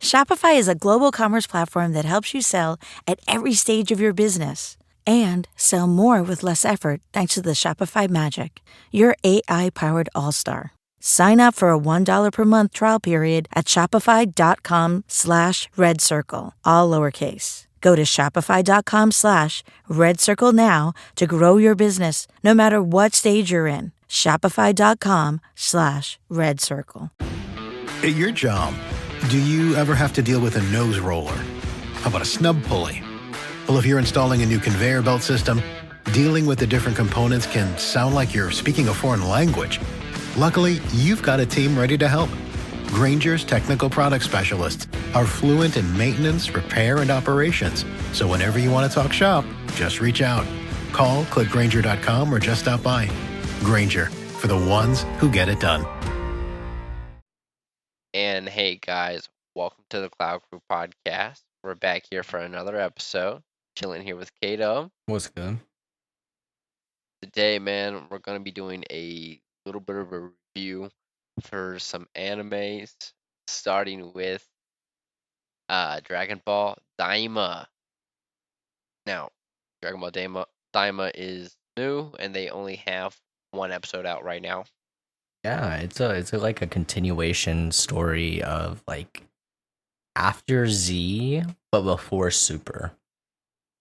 Shopify is a global commerce platform that helps you sell at every stage of your business and sell more with less effort thanks to the Shopify Magic, your AI-powered all-star. Sign up for a $1 per month trial period at shopify.com/redcircle, all lowercase. Go to shopify.com/redcircle now to grow your business no matter what stage you're in. Shopify.com/redcircle. At your job, do you ever have to deal with a nose roller? How about a snub pulley? Well, if you're installing a new conveyor belt system, dealing with the different components can sound like you're speaking a foreign language. Luckily, you've got a team ready to help. Grainger's technical product specialists are fluent in maintenance, repair, and operations. So whenever you want to talk shop, just reach out. Call, click Grainger.com, or just stop by. Grainger, for the ones who get it done. And hey guys, welcome to the Cloud Crew podcast. We're back here for another episode. Chilling here with Kato. What's good? Today, man, we're going to be doing a little bit of a review for some animes, starting with Dragon Ball Daima. Now, Dragon Ball Daima is new, and they only have one episode out right now. Yeah, it's like a continuation story of like after Z but before Super.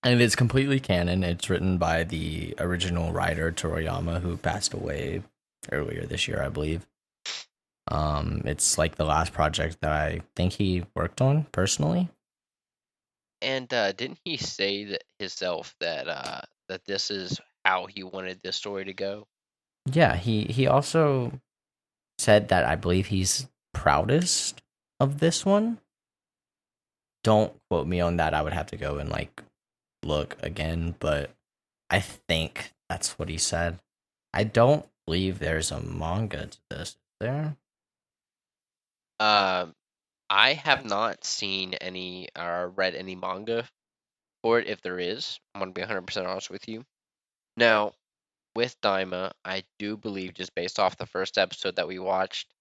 And it's completely canon. It's written by the original writer Toriyama, who passed away earlier this year, I believe. It's like the last project that I think he worked on personally. And didn't he say that himself that that this is how he wanted this story to go? Yeah, he also said that I believe he's proudest of this one. Don't quote me on that. I would have to go and like look again, but I think that's what he said. I don't believe there's a manga to this. Is there? I have not seen any or read any manga for it. If there is, I'm gonna be 100% honest with you. Now, with Daima, I do believe just based off the first episode that we watched,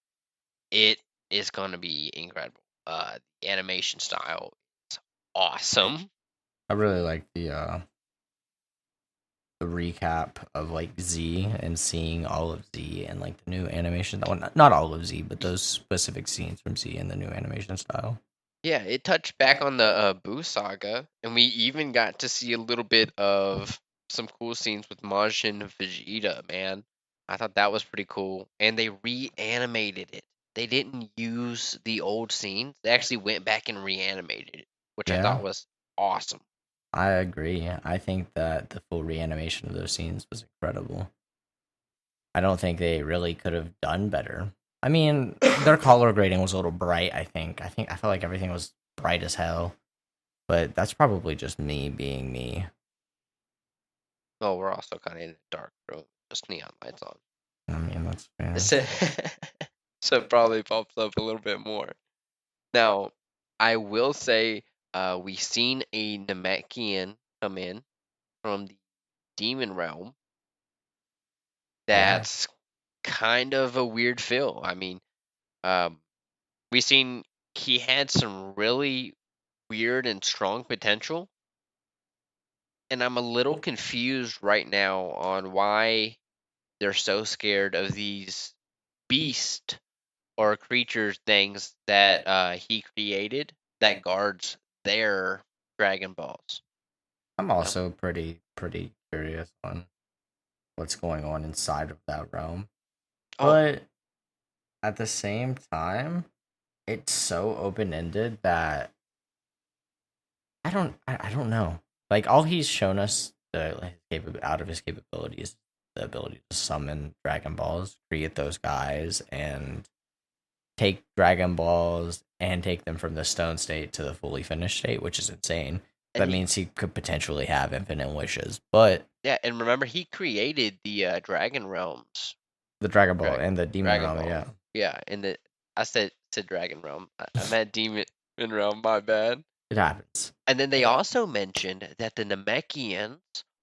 it is gonna be incredible. The animation style is awesome. I really like the recap of like Z and seeing all of Z and like the new animation. Well, not all of Z, but those specific scenes from Z and the new animation style. Yeah, it touched back on the Boo saga, and we even got to see a little bit of some cool scenes with Majin and Vegeta, man. I thought that was pretty cool. And they reanimated it. They didn't use the old scenes. They actually went back and reanimated it, which I Yeah. thought was awesome. I agree. I think that the full reanimation of those scenes was incredible. I don't think they really could have done better. I mean, their color grading was a little bright, I think. I felt like everything was bright as hell. But that's probably just me being me. Oh, we're also kind of in a dark room, just neon lights on. I mean, that's fair. So it probably pops up a little bit more. Now, I will say we seen a Namekian come in from the demon realm. That's kind of a weird feel. I mean, we seen he had some really weird and strong potential. And I'm a little confused right now on why they're so scared of these beast or creature things that he created that guards their Dragon Balls. I'm also pretty curious on what's going on inside of that realm. Oh, But at the same time, it's so open-ended that I don't know. Like all he's shown us out of his capabilities, the ability to summon Dragon Balls, create those guys, and take Dragon Balls and take them from the stone state to the fully finished state, which is insane. That means he could potentially have infinite wishes. But yeah, and remember he created the Dragon Realms. the Dragon Ball and the Demon Dragon Realm, Ball. yeah. Yeah, and I said Dragon Realm. I meant Demon Realm, my bad. It happens. And then they also mentioned that the Namekians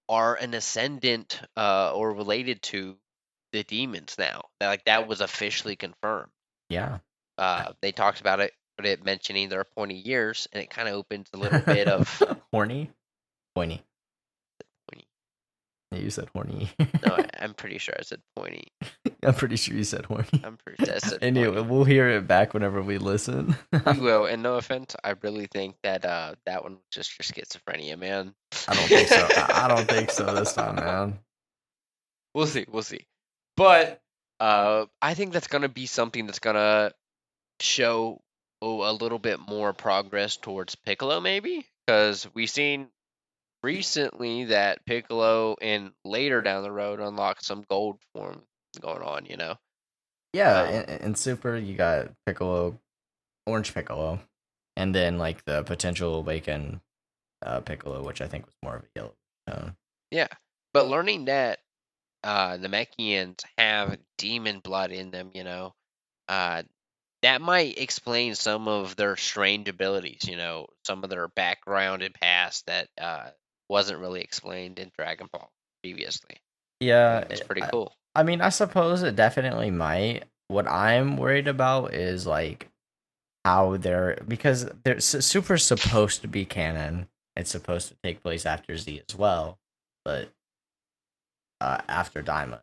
are an ascendant or related to the demons now. Like that was officially confirmed. Yeah. They talked about it with it mentioning their pointy ears, and it kind of opens a little bit of horny, pointy. pointy. Yeah, you said horny. No, I'm pretty sure I said pointy. I'm pretty sure you said horny. I'm pretty sure I said Anyway, pointy. we'll hear it back whenever we listen. We will, and no offense, I really think that that one was just your schizophrenia, man. I don't think so. I don't think so this time, man. We'll see. We'll see. But I think that's gonna be something that's gonna show a little bit more progress towards Piccolo, maybe, because we've seen recently that Piccolo and later down the road unlocked some gold form going on. Yeah, Um, in Super, you got Piccolo, Orange Piccolo, and then like the potential awaken Piccolo, which I think was more of a yellow tone. yeah, but learning that the Mechians have demon blood in them, uh, that might explain some of their strange abilities, some of their background and past that wasn't really explained in Dragon Ball previously. Yeah, It's pretty cool. I mean, I suppose it definitely might. What I'm worried about is like how because Super's supposed to be canon. It's supposed to take place after Z as well, but after Daima,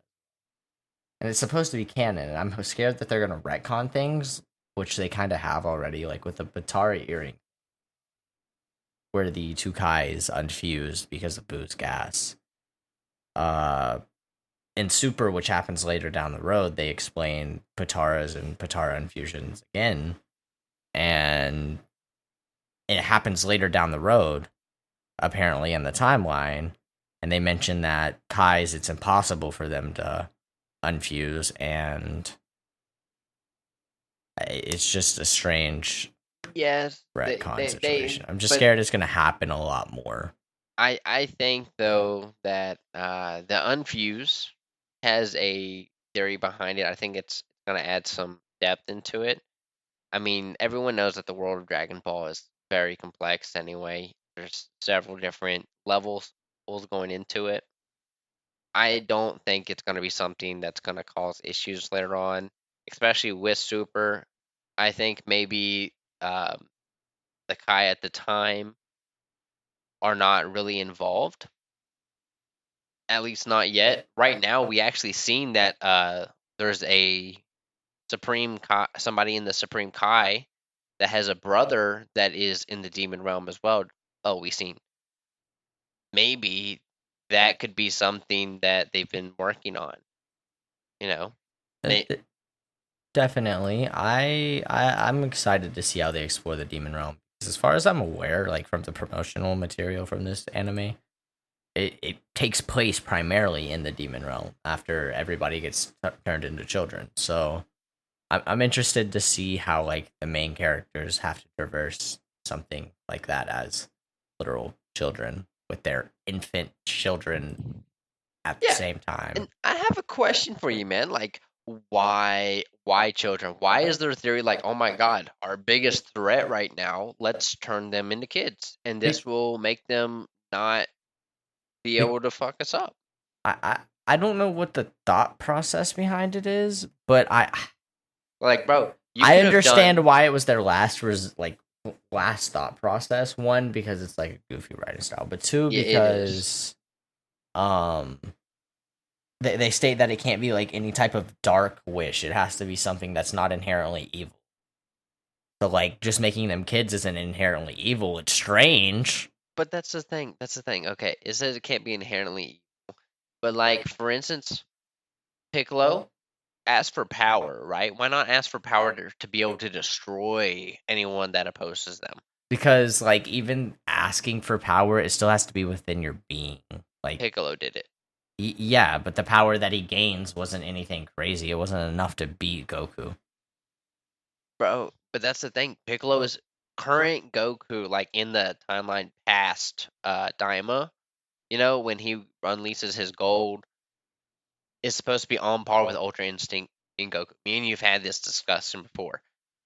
and it's supposed to be canon. And I'm scared that they're gonna retcon things, which they kind of have already, like with the Batara earring, where the two Kais unfused because of Boo's gas. In Super, which happens later down the road, they explain Pataras and Patara infusions again, and it happens later down the road, apparently in the timeline, and they mention that Kais, it's impossible for them to unfuse, and it's just a strange Yes, retcon situation. I'm just scared it's going to happen a lot more. I think though that the unfuse has a theory behind it. I think it's gonna add some depth into it. I mean, everyone knows that the world of Dragon Ball is very complex anyway. There's several different levels going into it. I don't think it's gonna be something that's gonna cause issues later on, especially with Super. I think maybe the Kai at the time are not really involved. At least not yet. Right now, we actually seen that there's a somebody in the Supreme Kai that has a brother that is in the demon realm as well. Oh, we seen. Maybe that could be something that they've been working on. You know, Definitely. I'm excited to see how they explore the demon realm. Because as far as I'm aware, like from the promotional material from this anime, it takes place primarily in the demon realm after everybody gets turned into children. So I'm interested to see how like the main characters have to traverse something like that as literal children with their infant children at the same time. And I have a question for you, man. Like, why children? Why is their theory like, oh my god, our biggest threat right now, let's turn them into kids, and this will make them not be able to fuck us up? I don't know what the thought process behind it is, but Like, bro, I understand why it was their last thought process. One, because it's like a goofy writing style, but two, because they state that it can't be like any type of dark wish. It has to be something that's not inherently evil. So like just making them kids isn't inherently evil. It's strange. But that's the thing. Okay, it says it can't be inherently evil. But like, for instance, Piccolo asked for power, right? Why not ask for power to be able to destroy anyone that opposes them? Because like even asking for power, it still has to be within your being. Like Piccolo did it. Yeah, but the power that he gains wasn't anything crazy. It wasn't enough to beat Goku. Bro, but that's the thing. Piccolo is current Goku, like in the timeline past Daima. When he unleashes his gold, is supposed to be on par with Ultra Instinct in Goku. Me and you've had this discussion before.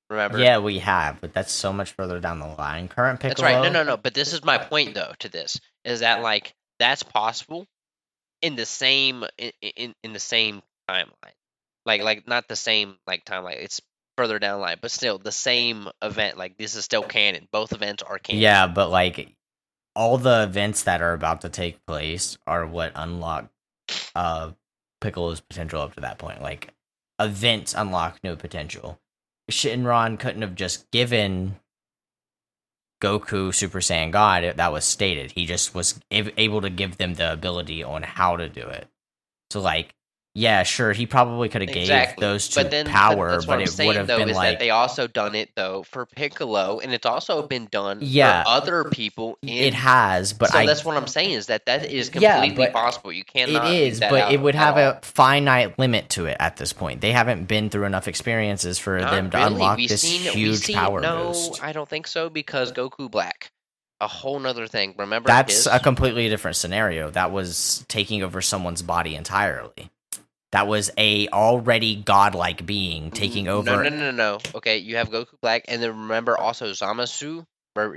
Remember? Yeah, we have, but that's so much further down the line. Current Piccolo. That's right. No. But this is my point, though. To this is that like that's possible in the same in the same timeline, like not the same like timeline. It's further down the line, but still the same event. Like this is still canon. Both events are canon. Yeah, but like all the events that are about to take place are what unlock Piccolo's potential up to that point. Like events unlock new potential. Shinron couldn't have just given Goku Super Saiyan God. That was stated. He just was able to give them the ability on how to do it. So like, yeah, sure, he probably could have gave those two power, but it would have been is like that they also done it though for Piccolo, and it's also been done for other people. It has, but so that's what I'm saying is that is completely possible. You cannot. It is, but it would have a finite limit to it at this point. They haven't been through enough experiences for them to unlock this huge power boost. No, I don't think so because Goku Black. A whole nother thing. Remember, that's a completely different scenario. That was taking over someone's body entirely. That was a already godlike being taking over. No. Okay, you have Goku Black, and then remember also Zamasu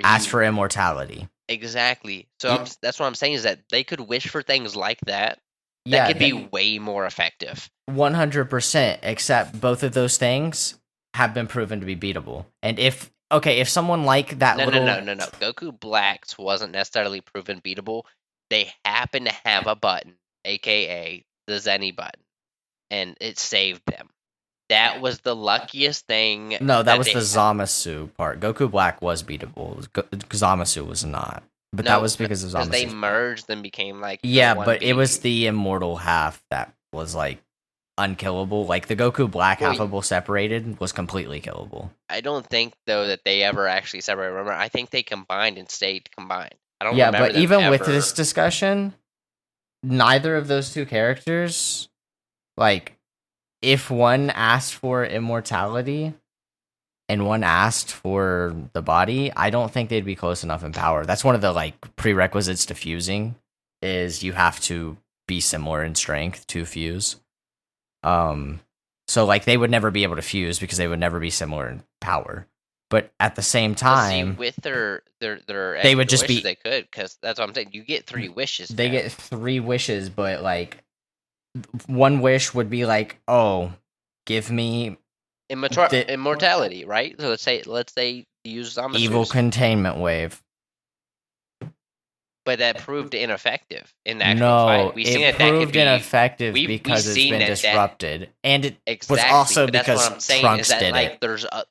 asked for immortality. Exactly. So that's what I'm saying is that they could wish for things like that. That could be way more effective. 100%. Except both of those things have been proven to be beatable. And if someone like that no. Goku Black's wasn't necessarily proven beatable. They happen to have a button, aka the Zenny button, and it saved them. That was the luckiest thing. No, that was the Zamasu part. Goku Black was beatable. Zamasu was not. But that was because of Zamasu. Because they merged and became like... Yeah, but it was the immortal half that was like unkillable. Like the Goku Black halfable separated was completely killable. I don't think though that they ever actually separated. Remember, I think they combined and stayed combined. I don't remember. Yeah, but even with this discussion, neither of those two characters, like, if one asked for immortality and one asked for the body, I don't think they'd be close enough in power. That's one of the like prerequisites to fusing, is you have to be similar in strength to fuse. So like they would never be able to fuse because they would never be similar in power. But at the same time, with their they would just be they could, because that's what I'm saying. You get 3 wishes. They get 3 wishes, but like one wish would be like, oh, give me immortality, right? So let's say use Zamasu. Evil containment wave. But that proved ineffective in the actual fight. It proved ineffective because it's been disrupted, and it was also because Trunks did like, it. There's a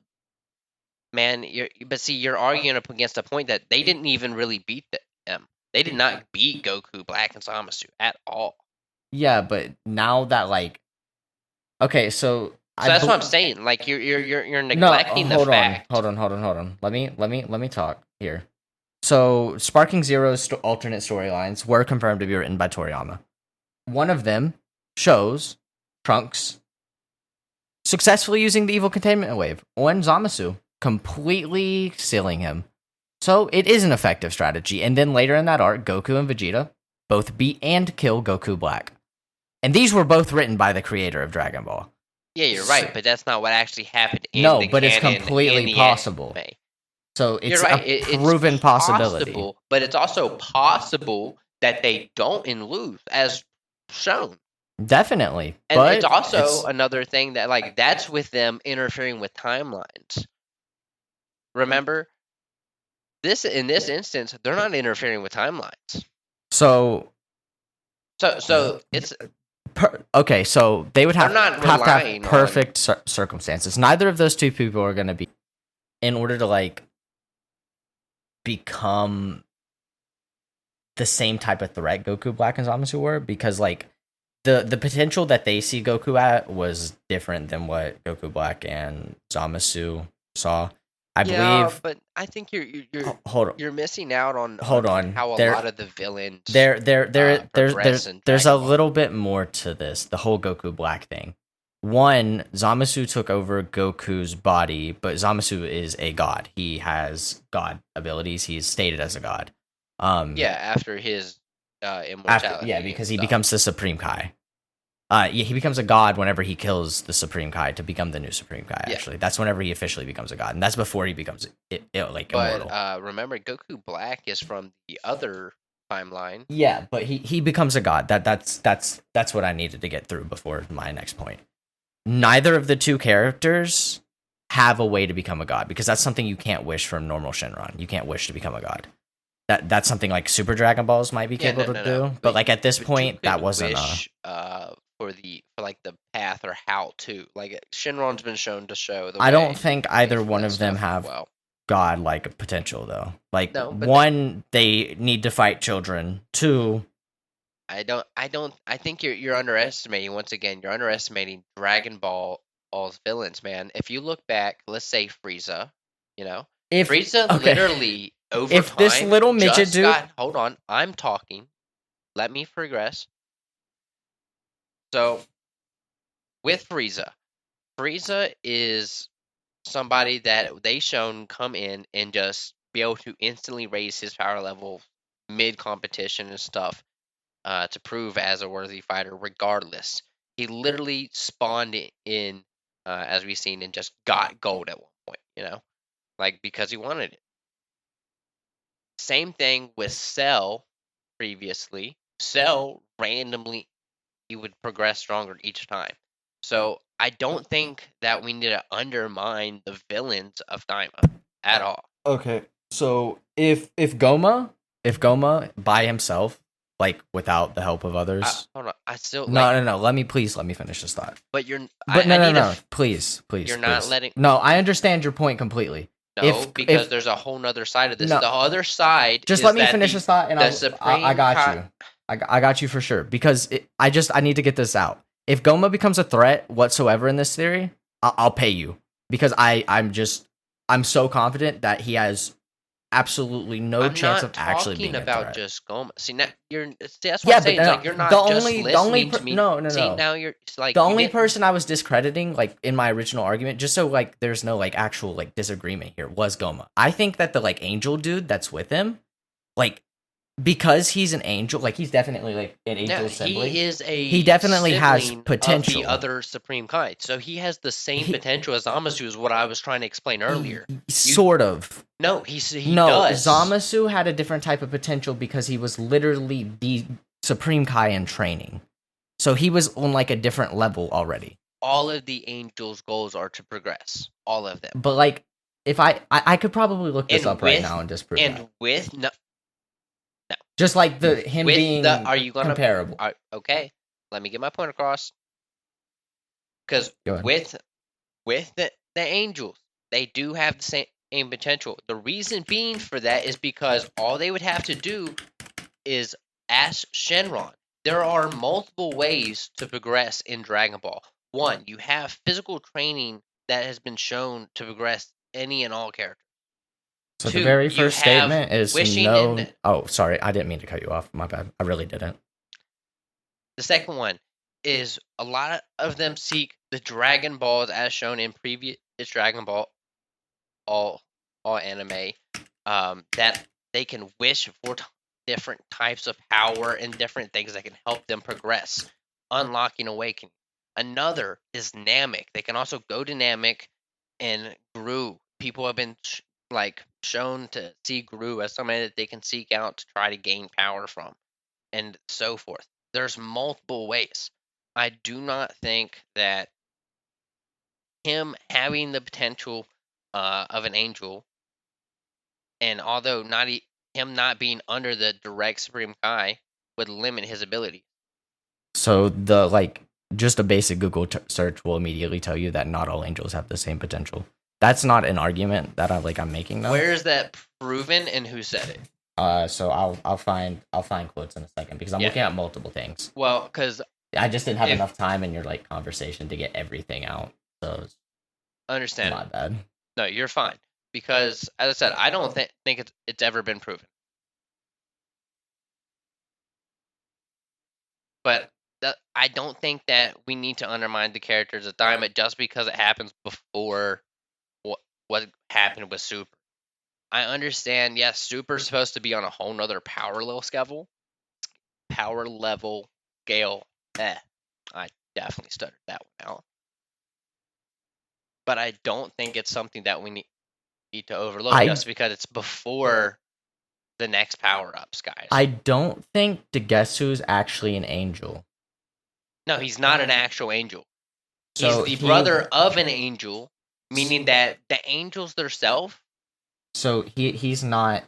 man, you're arguing up against a point that they didn't even really beat them. They did not beat Goku Black and Zamasu at all. Yeah, but now that like, okay, so that's what I'm saying. Like you're neglecting the fact. Hold on. Let me talk here. So, Sparking Zero's alternate storylines were confirmed to be written by Toriyama. One of them shows Trunks successfully using the evil containment wave on Zamasu, completely sealing him. So, it is an effective strategy. And then later in that arc, Goku and Vegeta both beat and kill Goku Black. And these were both written by the creator of Dragon Ball. Yeah, you're right, but that's not what actually happened in the but it's completely possible. Anime. So it's a proven possibility. But it's also possible that they don't and lose, as shown. Definitely. And but it's also another thing that, like, that's with them interfering with timelines. Remember, in this instance, they're not interfering with timelines. So it's... okay, so they would have to have perfect circumstances. Neither of those two people are going to be, in order to, like, become the same type of threat Goku Black and Zamasu were, because like the potential that they see Goku at was different than what Goku Black and Zamasu saw. I believe, but I think you're missing out on how a lot of the villains there's a little bit more to this, the whole Goku Black thing. One, Zamasu took over Goku's body, but Zamasu is a god. He has god abilities. He's stated as a god. After his immortality. Because he becomes the Supreme Kai. He becomes a god whenever he kills the Supreme Kai to become the new Supreme Kai, actually. That's whenever he officially becomes a god, and that's before he becomes immortal. But remember, Goku Black is from the other timeline. Yeah, but he becomes a god. That's what I needed to get through before my next point. Neither of the two characters have a way to become a god, because that's something you can't wish from normal Shenron. You can't wish to become a god. That's something like Super Dragon Balls might be capable to do, but like at this point, that wasn't wish, for like the path or how to, like, Shenron's been shown to show the I way don't think either for one that of them stuff as have well. god like potential though. Like No, but one, they need to fight children. Two, I think you're underestimating, once again, you're underestimating Dragon Ball's villains, man. If you look back, let's say Frieza, you know, if Frieza okay, literally over if time this little midget just dude, got, hold on, I'm talking. Let me progress. So with Frieza is somebody that they shown come in and just be able to instantly raise his power level mid competition and stuff, to prove as a worthy fighter regardless. He literally spawned in, as we've seen, and just got gold at one point, like, because he wanted it. Same thing with Cell previously. Cell randomly, he would progress stronger each time. So I don't think that we need to undermine the villains of Daima at all. okay, so if Goma by himself, like without the help of others, Hold on, I still no. Let me finish this thought. But No. Please. You're not letting. No, I understand your point completely. No, because there's a whole nother side of this. No, the other side. Just is let me that finish this thought, and I got you. I got you for sure. Because I need to get this out. If Goma becomes a threat whatsoever in this theory, I'll pay you, because I'm so confident that he has absolutely no chance of actually being a threat. I'm not talking about just Goma. See, now that's what I'm saying. Like, you're not listening to me. No. See, now you're like the only person I was discrediting, like in my original argument, just so like there's no like actual like disagreement here, was Goma. I think that the like angel dude that's with him, like, because he's an angel, like he's definitely like an angel sibling. He definitely has potential. Of the other supreme kind, so he has the same potential as Zamasu, is what I was trying to explain earlier. Sort of. No, he no, does. Zamasu had a different type of potential because he was literally the Supreme Kai in training. So he was on like a different level already. All of the angels' goals are to progress. All of them. But like, if I could probably look this up right now and disprove that. Just like him being comparable. Okay, let me get my point across. Because with the angels, they do have the same potential. The reason being for that is because all they would have to do is ask Shenron. There are multiple ways to progress in Dragon Ball. One, you have physical training that has been shown to progress any and all characters. So the very first statement is no. Oh, sorry, I didn't mean to cut you off. My bad. I really didn't. The second one is a lot of them seek the Dragon Balls as shown in previous Dragon Ball all anime, that they can wish for different types of power and different things that can help them progress, unlocking awakening. Another is Namek. They can also go to Namek and Gru. People have been shown to see Gru as somebody that they can seek out to try to gain power from, and so forth. There's multiple ways. I do not think that him having the potential of an angel, and although him not being under the direct Supreme Kai, would limit his ability. So just a basic Google search will immediately tell you that not all angels have the same potential. That's not an argument that I'm making though. Where is that proven and who said it? So I'll find quotes in a second, because I'm looking at multiple things. Well, because I just didn't have enough time in your conversation to get everything out. So understand. My bad. No, you're fine. Because as I said, I don't think it's ever been proven. But I don't think that we need to undermine the characters of Daima just because it happens before what happened with Super. I understand, yes, Super's supposed to be on a whole nother power level scale. I definitely stuttered that one out. But I don't think it's something that we need to overlook just because it's before the next power-ups, guys. I don't think Dagesu's actually an angel. No, he's not an actual angel. He's the brother of an angel, meaning that the angels themselves. So he's not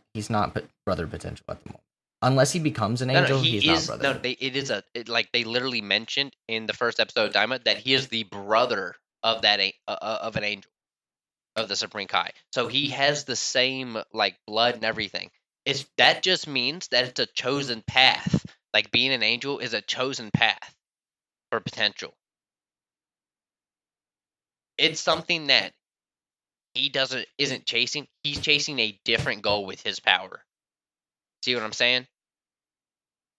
brother potential at the moment. Unless he becomes an No, angel, he he's not is. brother. No, like they literally mentioned in the first episode of Daima that he is the brother of of an angel of the Supreme Kai. So he has the same like blood and everything. That just means that it's a chosen path. Like being an angel is a chosen path for potential. It's something that he isn't chasing. He's chasing a different goal with his power. See what I'm saying?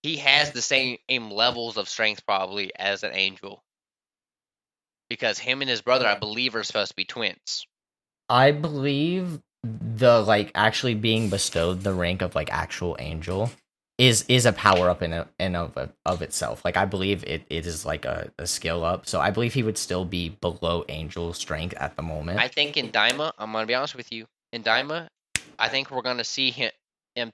He has the same levels of strength probably as an angel. Because him and his brother, I believe, are supposed to be twins. I believe the like actually being bestowed the rank of like actual angel is a power up in of itself. Like I believe it is like a skill up. So I believe he would still be below angel strength at the moment. I think in Daima, I'm gonna be honest with you. In Daima, I think we're gonna see him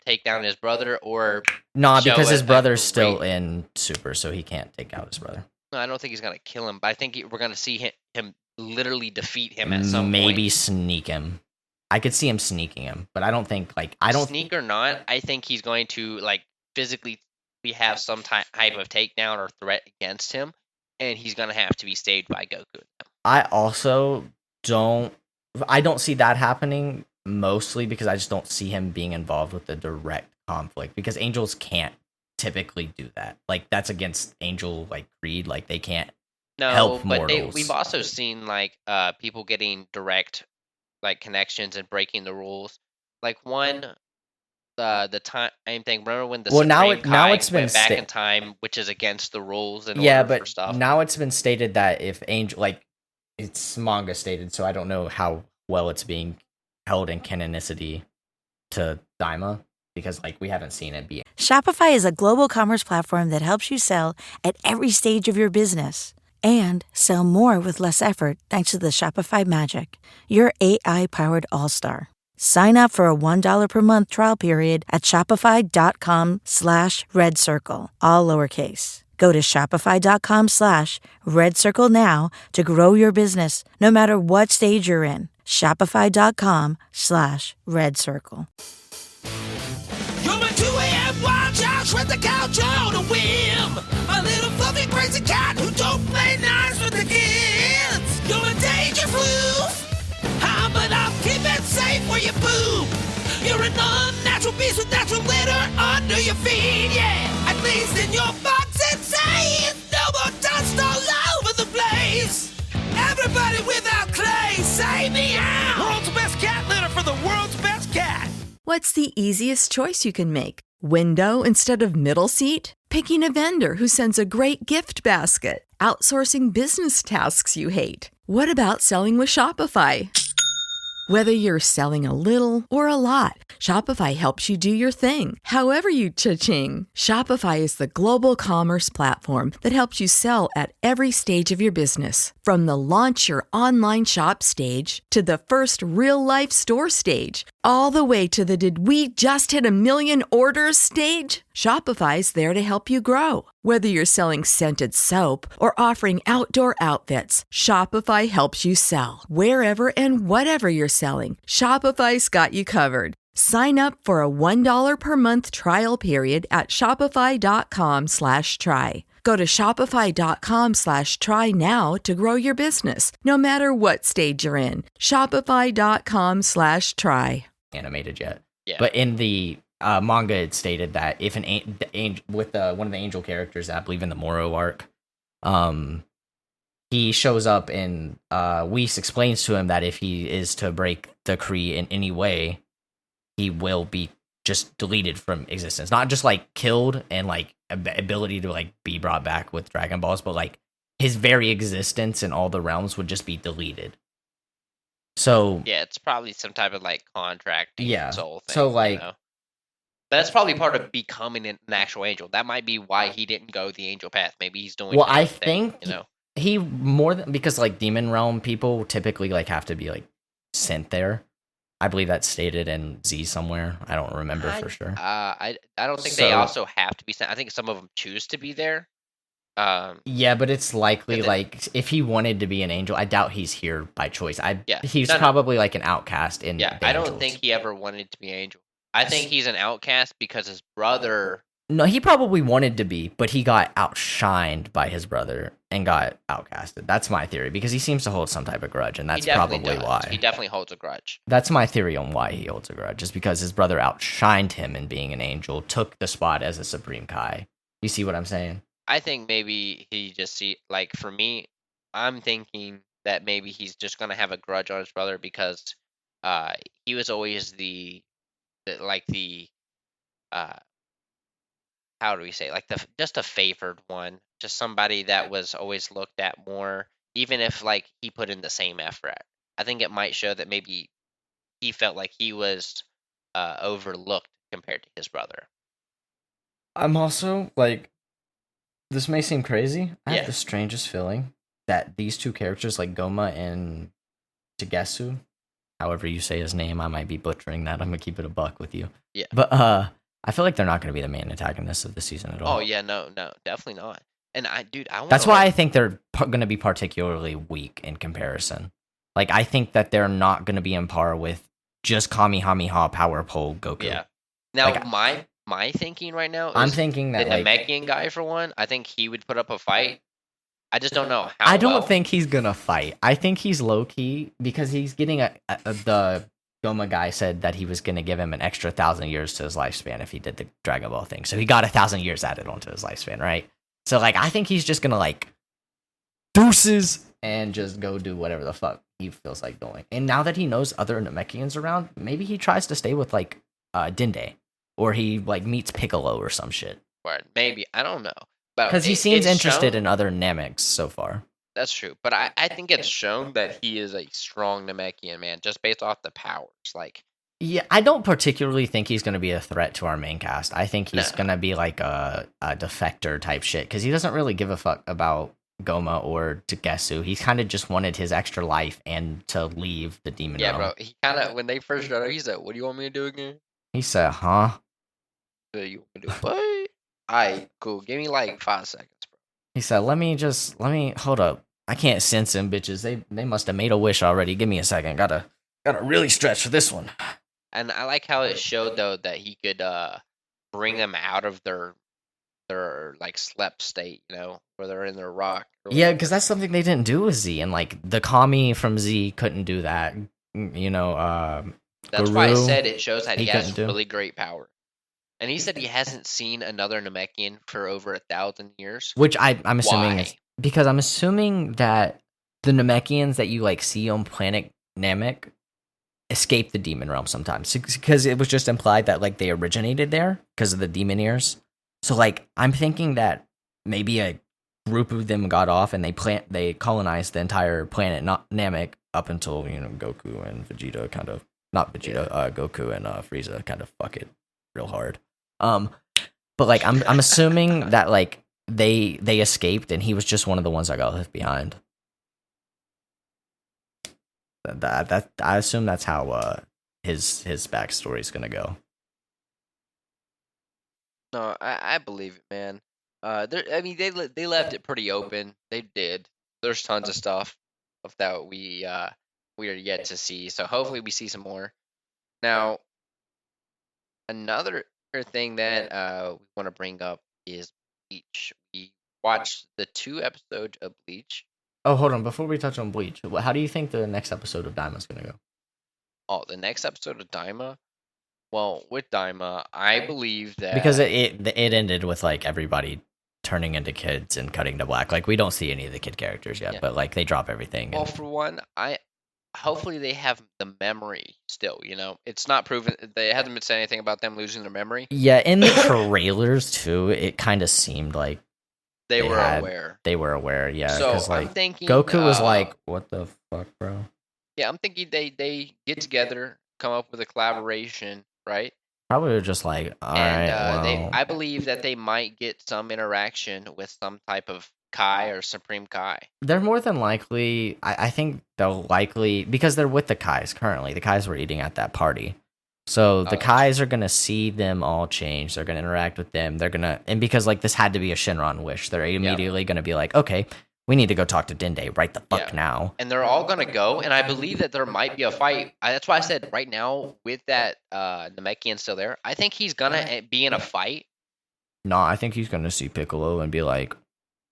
take down his brother or Nah, show because his a brother's still great- in super, so he can't take out his brother. No, I don't think he's gonna kill him, but I think we're gonna see him literally defeat him at some Maybe point. sneak him. I could see him sneaking him, but I don't think like Sneak or not. I think he's going to like physically have some type of takedown or threat against him, and he's gonna have to be saved by Goku. I also don't see that happening, mostly because I just don't see him being involved with the direct conflict, because angels can't typically do that. Like that's against angel like creed. Like they can't No, help but mortals. we've also seen like people getting direct like connections and breaking the rules. Like one the time thing. Remember when the Well, now Supreme Kai it's been went back in time, which is against the rules and yeah, order for but stuff. now it's been stated that if angel like it's manga stated, so I don't know how well it's being held in canonicity to Daima, because like we haven't seen it be. Shopify is a global commerce platform that helps you sell at every stage of your business and sell more with less effort thanks to the Shopify magic, your AI-powered all-star. Sign up for a $1 per month trial period at shopify.com/redcircle, all lowercase. Go to shopify.com/redcircle now to grow your business, no matter what stage you're in. Shopify.com/redcircle. You're my 2 a.m. wild child, shred the couch on a whim. My little fluffy crazy cat who don't play nice with the kids. You're a danger floof. But I'll keep it safe where you poop. You're an unnatural beast with natural litter under your feet, yeah. At least in your box it's safe. No more dust all over the place. Everybody without clay, say meow. World's best cat litter for the world's best cat. What's the easiest choice you can make? Window instead of middle seat? Picking a vendor who sends a great gift basket? Outsourcing business tasks you hate? What about selling with Shopify? Whether you're selling a little or a lot, Shopify helps you do your thing, however you cha-ching. Shopify is the global commerce platform that helps you sell at every stage of your business. From the launch your online shop stage to the first real-life store stage, all the way to the did we just hit 1 million orders stage. Shopify's there to help you grow. Whether you're selling scented soap or offering outdoor outfits, Shopify helps you sell. Wherever and whatever you're selling, Shopify's got you covered. Sign up for a $1 per month trial period at shopify.com/try. Go to shopify.com/try now to grow your business, no matter what stage you're in. Shopify.com/try. Animated yet. Yeah. But in the manga, it stated that if an with one of the angel characters, I believe in the Moro arc, he shows up and Whis explains to him that if he is to break the Kree in any way, he will be just deleted from existence. Not just like killed and like ability to like be brought back with Dragon Balls, but like his very existence in all the realms would just be deleted. So yeah, it's probably some type of like contract. Yeah. Soul thing, So, like- you know? That's probably part of becoming an actual angel. That might be why he didn't go the angel path. Maybe he's doing. Well, his I own thing, think you know. he more than, because like demon realm people typically like have to be like sent there. I believe that's stated in Z somewhere. I don't remember for sure. I don't think they So- also have to be sent. I think some of them choose to be there. Yeah, but it's likely then- like if he wanted to be an angel, I doubt he's here by choice. Yeah. He's No, no. probably like an outcast in Yeah, the I don't Angels. think he ever wanted to be Angel. I think he's an outcast because his brother. No, he probably wanted to be, but he got outshined by his brother and got outcasted. That's my theory because he seems to hold some type of grudge, and that's He definitely probably does. why. He definitely holds a grudge. That's my theory on why he holds a grudge, is because his brother outshined him in being an angel, took the spot as a Supreme Kai. You see what I'm saying? I think maybe he just like for me, I'm thinking that maybe he's just gonna have a grudge on his brother because he was always the uh how do we say, like, just a favored one, just somebody that was always looked at more, even if like he put in the same effort. I think it might show that maybe he felt like he was overlooked compared to his brother. I'm also like, this may seem crazy. I Yeah. have the strangest feeling that these two characters, like Goma and Togetsu, however you say his name, I might be butchering that. I'm gonna keep it a buck with you. Yeah. But I feel like they're not gonna be the main antagonists of the season at all. Oh yeah, no, definitely not. And I want. That's why I think they're gonna be particularly weak in comparison. Like I think that they're not gonna be on par with just Kamehameha Power Pole Goku. Yeah. Now Like, my thinking right now is I'm thinking the that like, Namekian guy for one. I think he would put up a fight. I just don't know how. I don't well. think he's gonna fight. I think he's low key because he's getting the Goma guy said that he was gonna give him an extra 1,000 years to his lifespan if he did the Dragon Ball thing. So he got 1,000 years added onto his lifespan, right? So like I think he's just gonna like deuces and just go do whatever the fuck he feels like doing. And now that he knows other Namekians around, maybe he tries to stay with like Dende, or he like meets Piccolo or some shit. Or maybe I don't know. But Because he seems it's interested shown- in other Namecs so far. That's true, but I think it's shown that he is a strong Namekian man just based off the powers. Like, Yeah, I don't particularly think he's going to be a threat to our main cast. I think he's No. going to be like a defector type shit because he doesn't really give a fuck about Goma or Takesu. He's kind of just wanted his extra life and to leave the demon yeah, realm. bro. He kind of when they first showed up, he said, "What do you want me to do again?" He said, huh? You want me to do what? Alright, cool. Give me like 5 seconds, bro. He said, let me hold up. I can't sense him, bitches. They must have made a wish already. Give me a second. Gotta really stretch for this one. And I like how it showed though that he could bring them out of their like slept state, where they're in their rock. or Yeah, whatever. because that's something they didn't do with Z, and like the Kami from Z couldn't do that. That's why I Guru, said it shows that he he has couldn't do. really great power. And he said he hasn't seen another Namekian for over 1,000 years. Which I'm assuming Why? is because I'm assuming that the Namekians that you like see on planet Namek escape the demon realm sometimes because it was just implied that like they originated there because of the demon ears. So like I'm thinking that maybe a group of them got off and they colonized the entire planet Namek up until Goku and Vegeta kind of Goku and Frieza kind of fuck it real hard. But like I'm assuming that like they escaped and he was just one of the ones that got left behind. That I assume that's how his backstory is gonna go. No, I believe it, man. I mean, they left it pretty open. They did. There's tons of stuff that we are yet to see. So hopefully we see some more. Now, another thing that we want to bring up is Bleach. We watched the 2 episodes of Bleach. Oh, hold on. Before we touch on Bleach, how do you think the next episode of Daima's gonna go? Oh, the next episode of Daima. Well, with Daima, I believe that Because it ended with like everybody turning into kids and cutting to black. Like we don't see any of the kid characters yet, Yeah. but like they drop everything. Well, and- for one, hopefully they have the memory still. It's not proven. They haven't been saying anything about them losing their memory. yeah, in the trailers too, it kind of seemed like They were had- aware. they were aware. Yeah, So because I'm like thinking Goku was like, "What the fuck, bro?" yeah, I'm thinking they get together, come up with a collaboration, right? Probably were just like, "All And right, well." I believe that they might get some interaction with some type of Kai or Supreme Kai. They're more than likely. I think they'll likely because they're with the Kais currently. The Kais were eating at that party, So the Oh, Kais are gonna see them all change. They're gonna interact with them. And because like this had to be a Shinron wish, they're immediately gonna be like, okay, we need to go talk to Dende right the fuck Yeah. now. and they're all gonna go, and I believe that there might be a fight. That's why I said right now with that Namekian still there, I think he's gonna be in a fight. No, I think he's gonna see Piccolo and be like,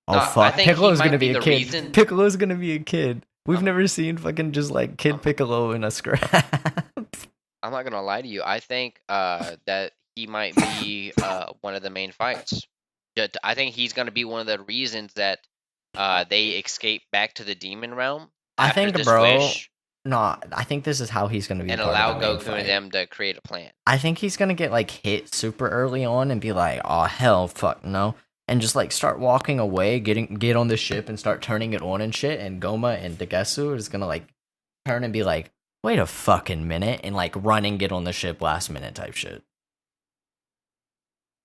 oh No, I fuck, think he Piccolo's might gonna be be a the kid. reason- Piccolo's gonna be a kid. We've never seen fucking just like Kid Piccolo in a scrap. I'm not gonna lie to you. I think that he might be one of the main fights. I think he's gonna be one of the reasons that they escape back to the demon realm I after think, this bro. wish No, I think this is how he's gonna be and a part allow of the main Goku fight. and them to create a plan. I think he's gonna get like hit super early on and be like, "Oh hell, fuck no," and just like start walking away, get on the ship and start turning it on and shit. And Goma and Degesu is gonna like turn and be like, "Wait a fucking minute," and like run and get on the ship last minute type shit.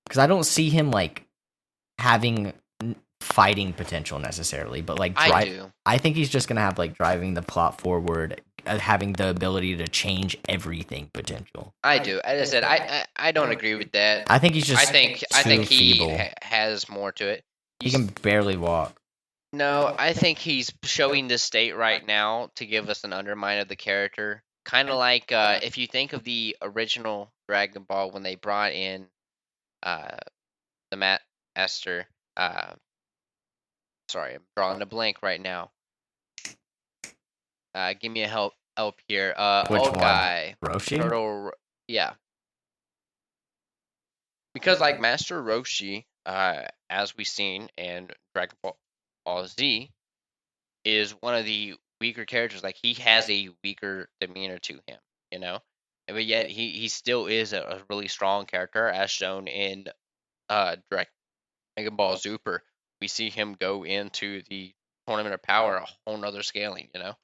Because I don't see him like having fighting potential necessarily, but like I do. I think he's just gonna have like driving the plot forward, having the ability to change everything potential. I do. As I said, I don't agree with that. I think he's just I think too he feeble. has more to it. He can barely walk. No, I think he's showing this state right now to give us an undermine of the character. Kind of like if you think of the original Dragon Ball when they brought in the Master. Sorry, I'm drawing a blank right now. Give me a help here. Which Old one? guy. Roshi? Turtle. Yeah. Because like Master Roshi, as we've seen in Dragon Ball Z, is one of the weaker characters. Like he has a weaker demeanor to him, you know. But yet he still is a really strong character, as shown in Dragon Ball Super. We see him go into the Tournament of Power, a whole nother scaling, you know.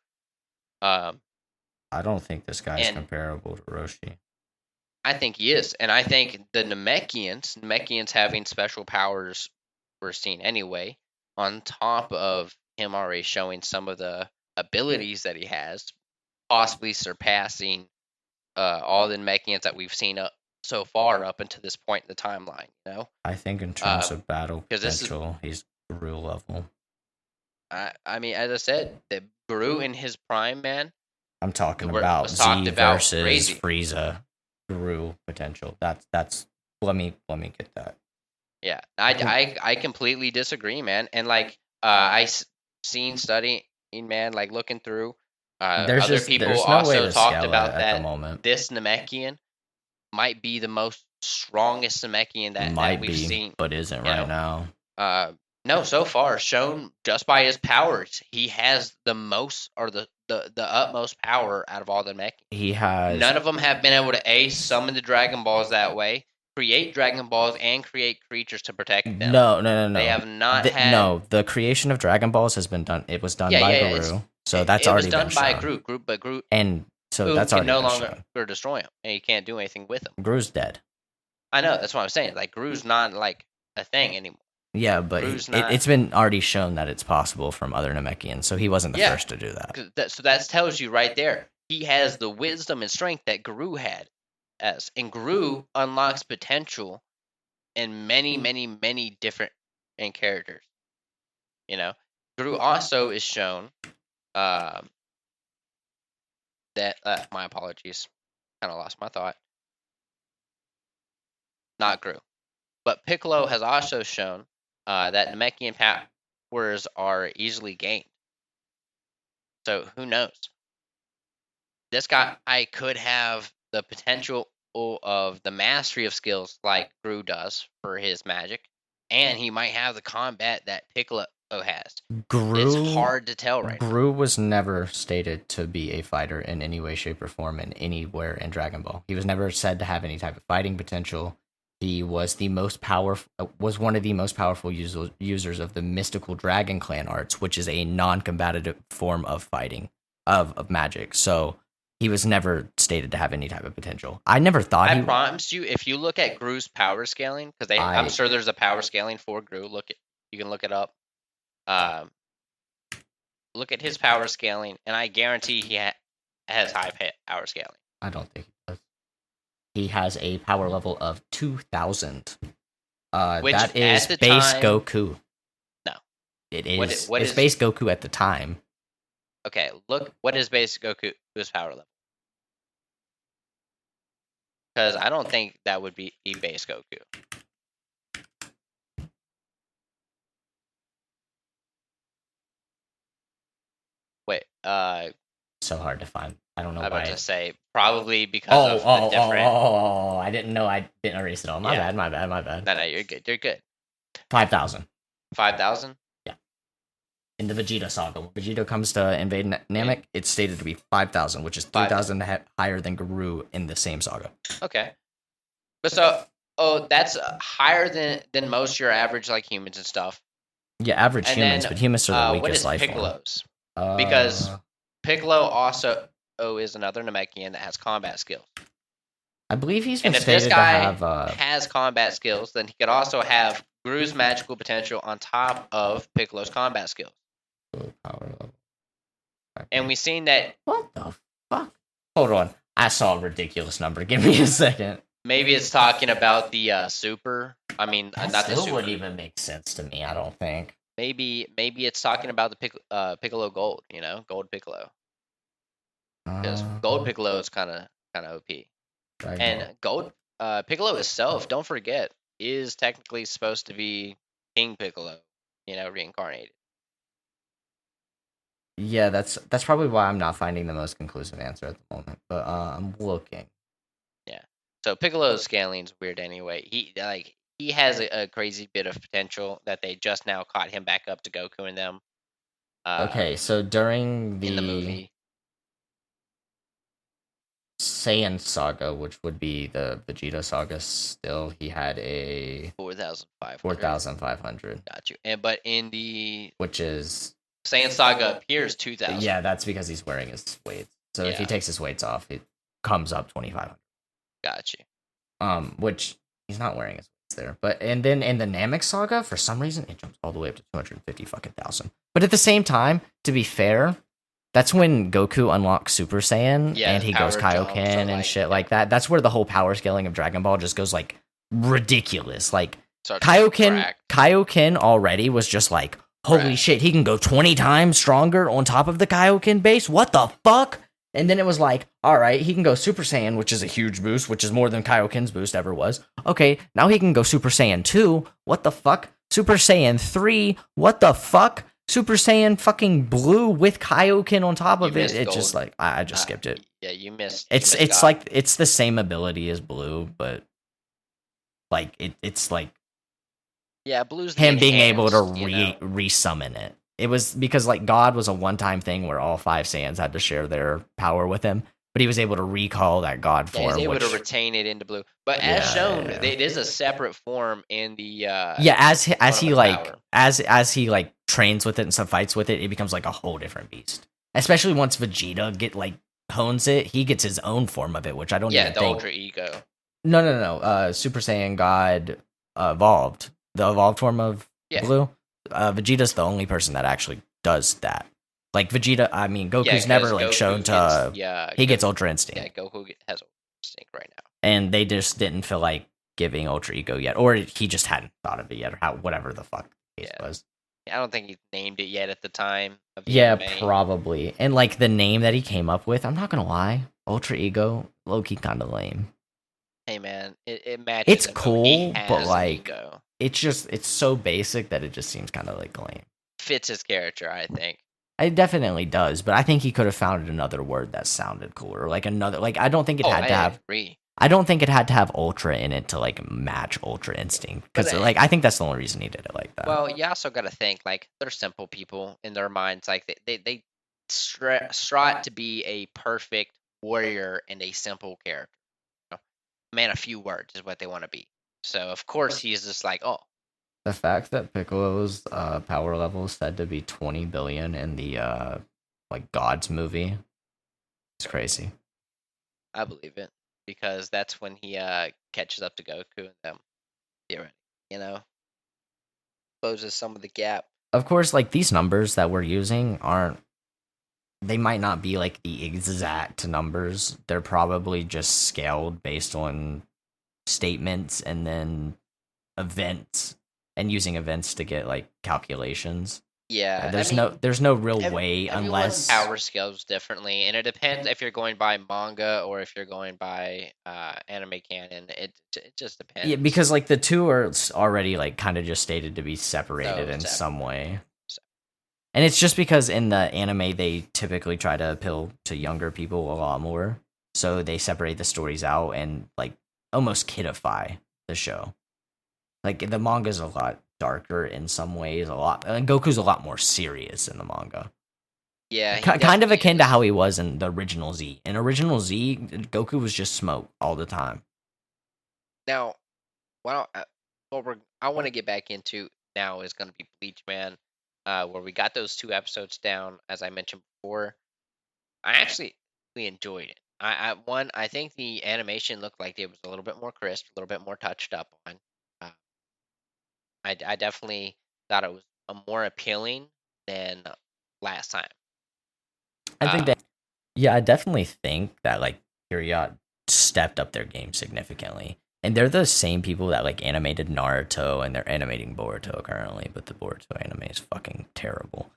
I don't think this guy's And- comparable to Roshi. I think he is, and I think the Namekians having special powers we're seeing anyway, on top of him already showing some of the abilities that he has, possibly surpassing all the Namekians that we've seen so far up until this point in the timeline. You know, I think in terms of battle 'cause this is- potential, he's Guru level. I mean, as I said, the Guru in his prime, man. I'm talking We're- about was talked Z about versus crazy. Frieza Guru potential. That's let me get that. Yeah, I completely disagree, man. And like seen studying, man, like looking through. Other people there's no way also to talked scale about it at that the moment. this Namekian might be the most strongest Namekian that Might we've be, seen. but isn't you right know. now. No, so far shown just by his powers, he has the most or the utmost power out of all the Namekians. He has None of them have been able to summon the Dragon Balls that way, create Dragon Balls, and create creatures to protect them. No. They have not had. No, the creation of Dragon Balls has been done. It was done by Guru, so that's already it was done been by shown. Groot, but Groot And so that's can already no been longer shown. destroy him, and you can't do anything with him. Guru's dead. I know, that's what I'm saying. Like Groot's not like a thing anymore. Yeah, but Guru's not. it's been already shown that it's possible from other Namekians, so he wasn't the Yeah. first to do that. So that tells you right there. He has the wisdom and strength that Guru had, and Guru unlocks potential in many, many, many different characters. You know, Guru also is shown that. My apologies, kind of lost my thought. Not Gru, but Piccolo has also shown that Namekian powers are easily gained. So who knows? This guy could have the potential of the mastery of skills like Gru does for his magic, and he might have the combat that Piccolo has. It's hard to tell right now. Gru was never stated to be a fighter in any way, shape, or form in anywhere in Dragon Ball. He was never said to have any type of fighting potential. He was one of the most powerful users of the mystical Dragon Clan arts, which is a non-combative form of fighting of magic. So he was never stated to have any type of potential. I never thought. I promise you, if you look at Gru's power scaling, because I'm sure there's a power scaling for Gru. You can look it up. Look at his power scaling, and I guarantee he has high power scaling. I don't think he does. he has a power level of 2,000. Which that at is the base time- Goku. No. It What is. what it's is- base Goku at the time. Okay, look, what is base Goku's power level? Because I don't think that would be base Goku. Wait, So hard to find. I don't know I'm why. about to say probably because of the different. I didn't know. I didn't erase it all. My Yeah. bad. My bad. No, you're good. You're good. 5,000. 5,000. In the Vegeta saga, when Vegeta comes to invade Namek, it's stated to be 5,000, which is 3,000 higher than Guru in the same saga. Okay. But that's higher than most your average like humans and stuff. Yeah, average And humans, then, but humans are the what weakest is life Piccolo's? form. Because Piccolo also is another Namekian that has combat skills. I believe he's been And if this stated guy to have. has combat skills, then he could also have Guru's magical potential on top of Piccolo's combat skills. Power level. And we've seen that What the fuck? Hold on. I saw a ridiculous number. Give me a second. maybe it's talking about the super. I mean, That not the still super. wouldn't even make sense to me, I don't think. Maybe it's talking about the Piccolo Gold. Gold Piccolo. Because Gold Piccolo is kind of OP. And Gold Piccolo itself, don't forget, is technically supposed to be King Piccolo, reincarnated. Yeah, that's probably why I'm not finding the most conclusive answer at the moment. But I'm looking. So Piccolo's scaling's weird anyway. He has a crazy bit of potential that they just now caught him back up to Goku and them. Okay, so during In the movie. Saiyan saga, which would be the Vegeta saga, still he had a 4,500. 4,500, Got you. But in the which is Saiyan Saga appears 2,000. yeah, that's because he's wearing his weights. So if he Yeah. takes his weights off, it comes up 2,500. Got you. Which he's not wearing his weights there. But and then in the Namek saga, for some reason, it jumps all the way up to 250 fucking thousand. But at the same time, to be fair, that's when Goku unlocks Super Saiyan Yeah, and he goes power jumps Kaioken and, and shit like that. That's where the whole power scaling of Dragon Ball just goes like ridiculous. Like Kaioken already was just like, holy Right. shit, he can go 20 times stronger on top of the Kaioken base? What the fuck? And then it was like, all right, he can go Super Saiyan, which is a huge boost, which is more than Kaioken's boost ever was. Okay, now he can go Super Saiyan 2. What the fuck? Super Saiyan 3. What the fuck? Super Saiyan fucking blue with Kaioken on top of You it. missed It's just gold. like, I just skipped it. Yeah, you missed. It's God. like, it's the same ability as blue, but like, it's like yeah, blue's the him being able to enhanced, resummon it. It was because like God was a one-time thing where all 5 Saiyans had to share their power with him, but he was able to recall that God Yeah, form. he's able which, to retain it into blue. But as Yeah, shown, yeah. it is a separate form in the. yeah, as he Tournament like power. as he like trains with it and some fights with it, it becomes like a whole different beast. Especially once Vegeta hones it, he gets his own form of it, which I don't Yeah, even the think. Ultra Ego. No. Super Saiyan God evolved. The evolved form of Yeah. Blue. Vegeta's the only person that actually does that. Like Vegeta, I mean Goku's Yeah, 'cause never like Goku shown to. gets, He gets Ultra Instinct, Yeah, Goku has Ultra Instinct right now. and they just didn't feel like giving Ultra Ego yet, or he just hadn't thought of it yet, or whatever the fuck the case Yeah. was. I don't think he named it yet at the time. Of the Yeah, anime. probably. And like the name that he came up with, I'm not gonna lie, Ultra Ego, low key kind of lame. Hey man, it matches. It's him, though. cool, He but, has an like, ego. It's so basic that it just seems kind of like lame. Fits his character, I think. It definitely does, but I think he could have found another word that sounded cooler, like another. Like I don't think it had to have. Agree. I don't think it had to have Ultra in it to like match Ultra Instinct, because But, like I think that's the only reason he did it like that. Well, you also got to think like they're simple people in their minds. Like they strive to be a perfect warrior and a simple character. Man, a few words is what they want to be. So of course he's just like, oh, The fact that Piccolo's power level is said to be 20 billion in the like Gods movie, it's crazy. I believe it because that's when he catches up to Goku and them. Closes some of the gap. Of course, like these numbers that we're using aren't they might not be like the exact numbers. They're probably just scaled based on statements and then events and using events to get like calculations. Yeah, I There's mean, no real ev- way everyone's unless power scales differently, and it depends if you're going by manga or if you're going by anime canon. It just yeah, depends. because like the two are already like kind of just stated to be separated So in some separate. way. So, And it's just because in the anime they typically try to appeal to younger people a lot more. So they separate the stories out and like almost kidify the show. Like the manga's a lot darker in some ways, and Goku's a lot more serious in the manga. yeah, he Kind of definitely akin to how is. he was in the original Z. In original Z, Goku was just smoke all the time. Now, I want to get back into now is going to be Bleach Man, where we got those 2 episodes down, as I mentioned before. I actually really enjoyed it. I think the animation looked like it was a little bit more crisp, a little bit more touched up on. Uh, I definitely thought it was more appealing than last time. I think that Um, yeah, I definitely think that like Period stepped up their game significantly. And they're the same people that like animated Naruto and they're animating Boruto currently, but the Boruto anime is fucking terrible.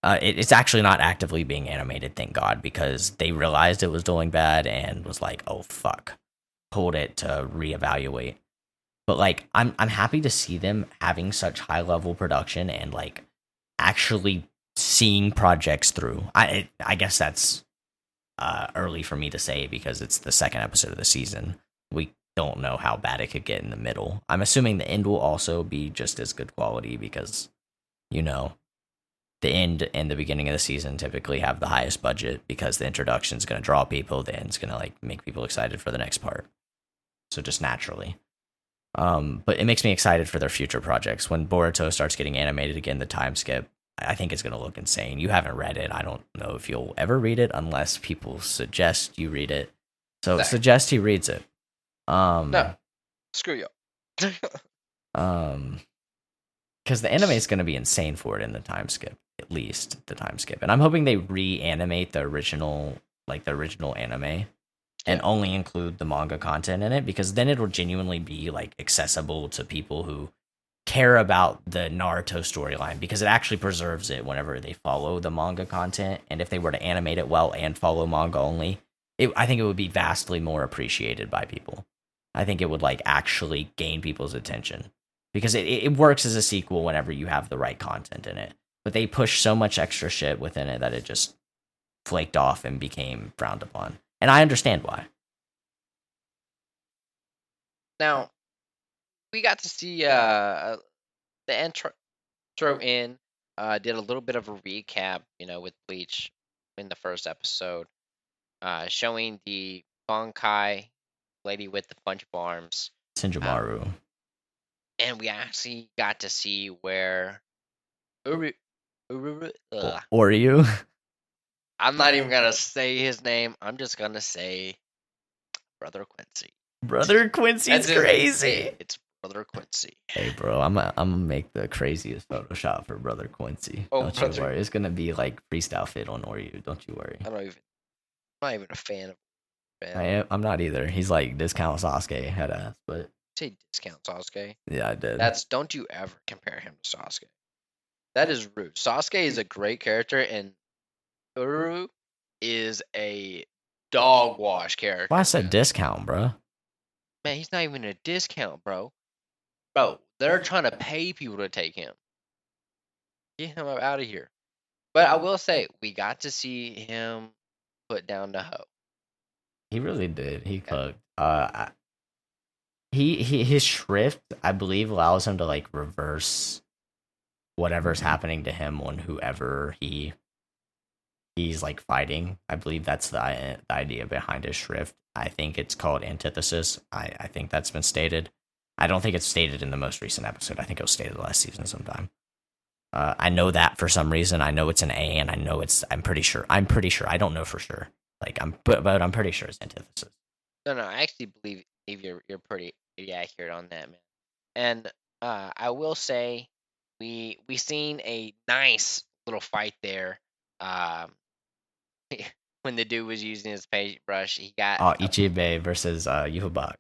It's actually not actively being animated, thank God, because they realized it was doing bad and was like, "Oh fuck, hold it to reevaluate." But like, I'm happy to see them having such high level production and like actually seeing projects through. I guess that's early for me to say because it's the second episode of the season. We don't know how bad it could get in the middle. I'm assuming the end will also be just as good quality because, you know, the end and the beginning of the season typically have the highest budget because the introduction is going to draw people, the end's going to like make people excited for the next part. So just naturally. But it makes me excited for their future projects. When Boruto starts getting animated again, the time skip, I think it's going to look insane. You haven't read it. I don't know if you'll ever read it unless people suggest you read it. So Zach, suggest he reads it. no, screw you. Um, because the anime is going to be insane for it in the time skip, at least the time skip. And I'm hoping they reanimate the original, like the original anime, and Yeah. only include the manga content in it because then it'll genuinely be like accessible to people who care about the Naruto storyline because it actually preserves it whenever they follow the manga content. And if they were to animate it well and follow manga only, I think it would be vastly more appreciated by people. I think it would like actually gain people's attention because it works as a sequel whenever you have the right content in it. But they push so much extra shit within it that it just flaked off and became frowned upon. And I understand why. Now we got to see the intro in. Did a little bit of a recap, with Bleach in the first episode, showing the Bankai lady with the bunch of arms. Sinjamaru. And we actually got to see where ugh, Or you? I'm not even gonna say his name. I'm just gonna say Brother Quincy. Brother Quincy's That's his crazy. name. It's Brother Quincy. Hey, bro, I'm gonna make the craziest Photoshop for Brother Quincy. Oh, Don't Brother. you worry. It's gonna be like freestyle fit on Oryu. Don't you worry. I'm not even a fan of him. I'm not either. He's like discount Sasuke head ass, but Say discount Sasuke. yeah, I did. Don't you ever compare him to Sasuke. That is rude. Sasuke is a great character, and Uru is a dog wash character. Why I said man. discount, bro? Man, he's not even a discount, bro. Bro, they're trying to pay people to take him. Get him out of here. But I will say, we got to see him put down the hoe. He really did. He cooked. His shrift, I believe, allows him to like reverse whatever's happening to him on whoever he's like fighting. I believe that's the idea behind his shrift. I think it's called antithesis. I think that's been stated. I don't think it's stated in the most recent episode. I think it was stated last season sometime. I know that for some reason. I know it's an A, and I know it's. I'm pretty sure. I don't know for sure. Like but I'm pretty sure it's antithesis. No, I actually believe you're pretty accurate on that, man. And I will say, we seen a nice little fight there. when the dude was using his paintbrush, he got Oh, Ichibe versus Yhwach.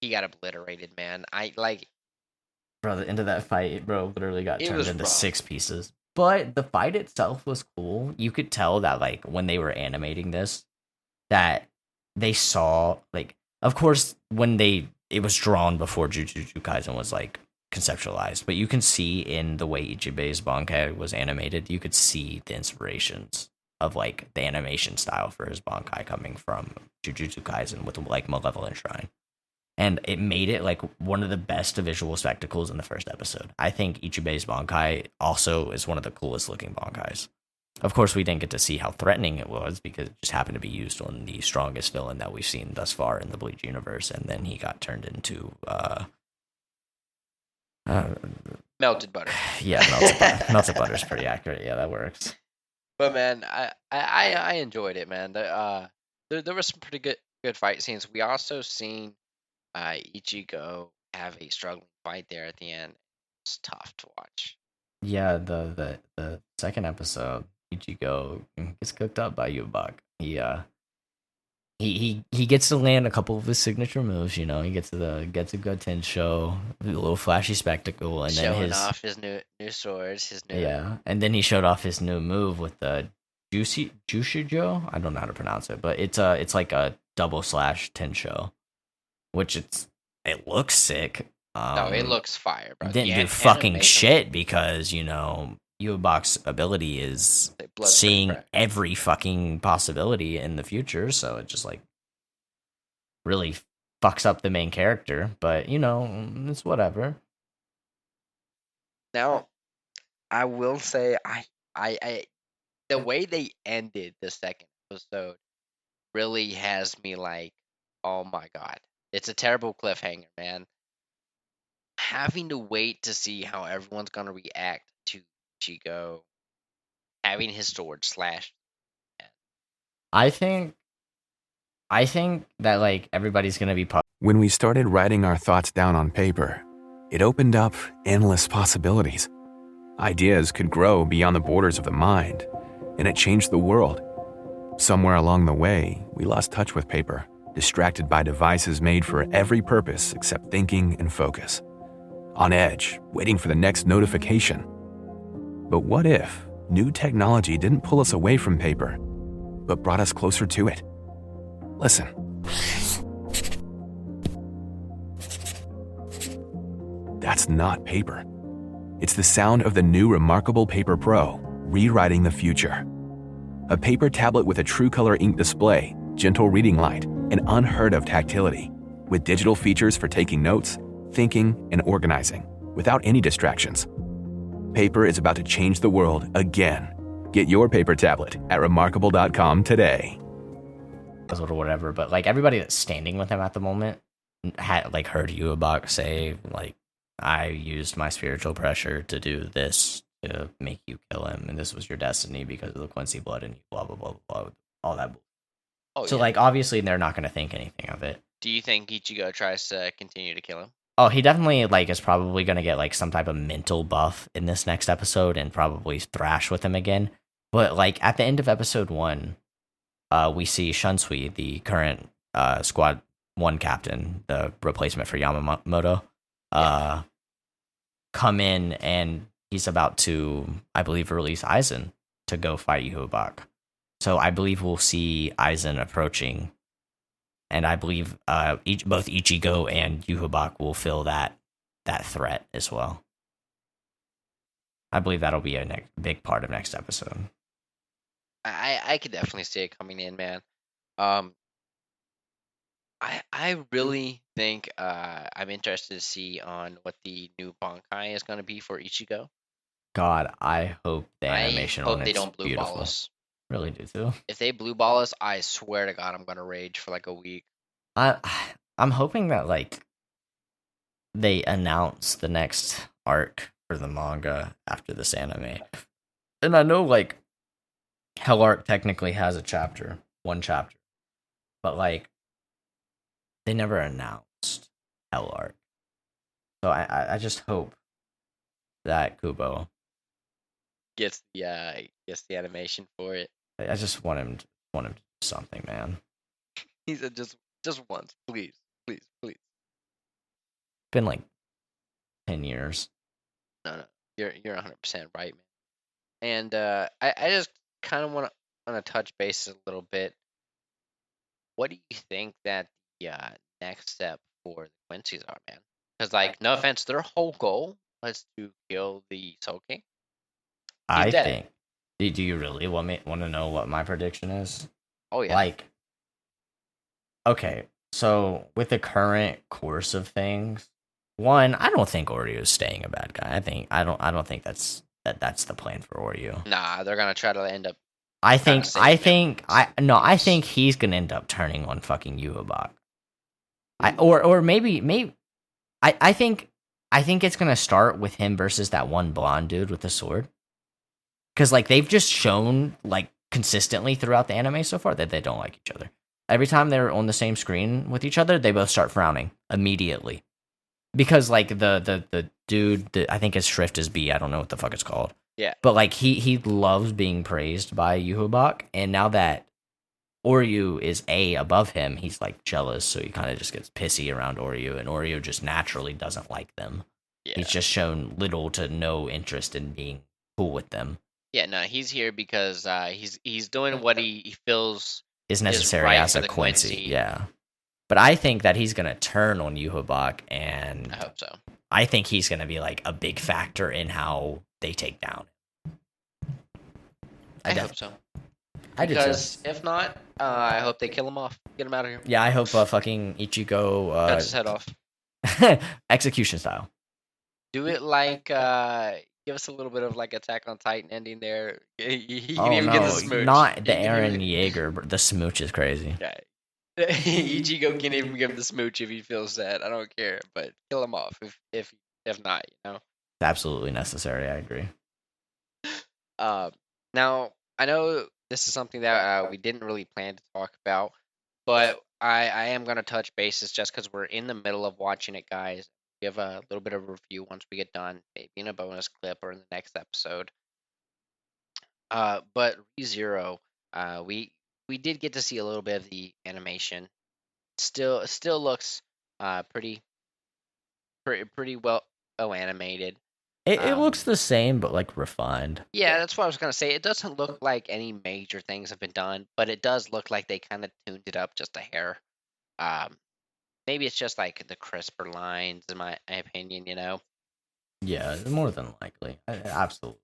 he got obliterated, man. I like Bro, the end of that fight, bro, literally got it turned was into rough. 6 pieces. But the fight itself was cool. You could tell that, like, when they were animating this, that they saw, like, of course, when it was drawn before Jujutsu Kaisen was, like, conceptualized, but you can see in the way Ichibe's Bankai was animated, you could see the inspirations of, like, the animation style for his Bankai coming from Jujutsu Kaisen with, like, Malevolent Shrine. And it made it like one of the best visual spectacles in the first episode. I think Ichibe's Bankai also is one of the coolest looking Bankais. Of course, we didn't get to see how threatening it was because it just happened to be used on the strongest villain that we've seen thus far in the Bleach universe, and then he got turned into Melted butter. yeah, melted butter. Melted butter is pretty accurate. Yeah, that works. But man, I enjoyed it, man. There were some pretty good fight scenes. We also seen Ichigo have a struggling fight there at the end. It's tough to watch. Yeah, the second episode, Ichigo gets cooked up by Yubak. He gets to land a couple of his signature moves. You know, he gets a good show, a little flashy spectacle, and then Showing off his new swords, his new and then he showed off his new move with the Jushijo. I don't know how to pronounce it, but it's like a double slash tensho, which it looks sick. No, it looks fire, bro. Didn't do fucking shit because Yubak's ability is seeing every fucking possibility in the future, so it just like really fucks up the main character. But it's whatever. Now, I will say, I the way they ended the second episode really has me like, oh my god, it's a terrible cliffhanger, man. Having to wait to see how everyone's gonna react to Chico having his sword slashed. I think that like everybody's gonna be. When we started writing our thoughts down on paper, it opened up endless possibilities. Ideas could grow beyond the borders of the mind, and it changed the world. Somewhere along the way, we lost touch with paper, distracted by devices made for every purpose except thinking and focus. On edge, waiting for the next notification. But what if new technology didn't pull us away from paper, but brought us closer to it? Listen. That's not paper. It's the sound of the new Remarkable Paper Pro, rewriting the future. A paper tablet with a true color ink display, gentle reading light, and unheard of tactility, with digital features for taking notes, thinking, and organizing, without any distractions. Paper is about to change the world again. Get your paper tablet at remarkable.com today. Or whatever, but like everybody that's standing with him at the moment had like heard Yubak say like, I used my spiritual pressure to do this to make you kill him, and this was your destiny because of the Quincy blood and blah blah blah blah, all that. Oh, so yeah. like obviously they're not going to think anything of it. Do you think Ichigo tries to continue to kill him? Oh, he definitely like is probably going to get like some type of mental buff in this next episode and probably thrash with him again. But like at the end of episode 1, we see Shunsui, the current squad 1 captain, the replacement for Yamamoto, come in, and he's about to, I believe, release Aizen to go fight Yhwach. So I believe we'll see Aizen approaching, and I believe both Ichigo and Yhwach will feel that threat as well. I believe that'll be a big part of next episode. I could definitely see it coming in, man. I really think I'm interested to see on what the new Bankai is going to be for Ichigo. God, I hope the animation I hope on they it's don't blue beautiful. ball us. Really do too. If they blue ball us, I swear to God, I'm going to rage for like a week. I'm hoping that like they announce the next arc for the manga after this anime. And I know like Hell Arc technically has one chapter, but like they never announced Hell Arc. So I just hope that Kubo Gets the animation for it. I just want him to do something, man. He said just once, please, please, please. Been like 10 years. No, you're 100% right, man. And I just kind of want to touch base a little bit. What do you think that the next step for the Quincy's are, man? Because like, no offense, their whole goal was to kill the Soul King. He's I dead. think. Do you really want to know what my prediction is? Oh yeah. Like, okay, so with the current course of things, one, I don't think Oreo is staying a bad guy. I don't think that's the plan for Oreo. Nah, they're gonna try to end up. I Kinda think saving him. I think he's gonna end up turning on fucking Yuhabak. Or maybe I think it's gonna start with him versus that one blonde dude with the sword. Because like they've just shown like consistently throughout the anime so far that they don't like each other. Every time they're on the same screen with each other, they both start frowning immediately. Because like the dude, I think his shrift is B. I don't know what the fuck it's called. Yeah. But like he loves being praised by Yuhubak, and now that Oryu is A above him, he's like jealous, so he kind of just gets pissy around Oryu, and Oryu just naturally doesn't like them. Yeah. He's just shown little to no interest in being cool with them. Yeah, no, he's here because he's doing what he feels Is necessary right as for a the Quincy, Quincy. yeah. But I think that he's gonna turn on Yuhubak, and I hope so. I think he's gonna be like a big factor in how they take down. I hope so. I did Because too. if not, I hope they kill him off. Get him out of here. Yeah, I hope fucking Ichigo Cut his head off. execution style. Do it like give us a little bit of like Attack on Titan ending there. He can Oh even get the no, smooch. not He the can Aaron even- Yeager. But the smooch is crazy. Yeah. Ichigo can even give the smooch if he feels sad. I don't care, but kill him off if not, you know. It's absolutely necessary. I agree. Now I know this is something that we didn't really plan to talk about, but I am gonna touch bases just because we're in the middle of watching it, guys. Give a little bit of a review once we get done, maybe in a bonus clip or in the next episode. But ReZero, we did get to see a little bit of the animation. Still looks pretty well animated. It looks the same, but like refined. Yeah, that's what I was gonna say. It doesn't look like any major things have been done, but it does look like they kind of tuned it up just a hair. Maybe it's just like the crisper lines, in my opinion. You know. Yeah, more than likely. Absolutely.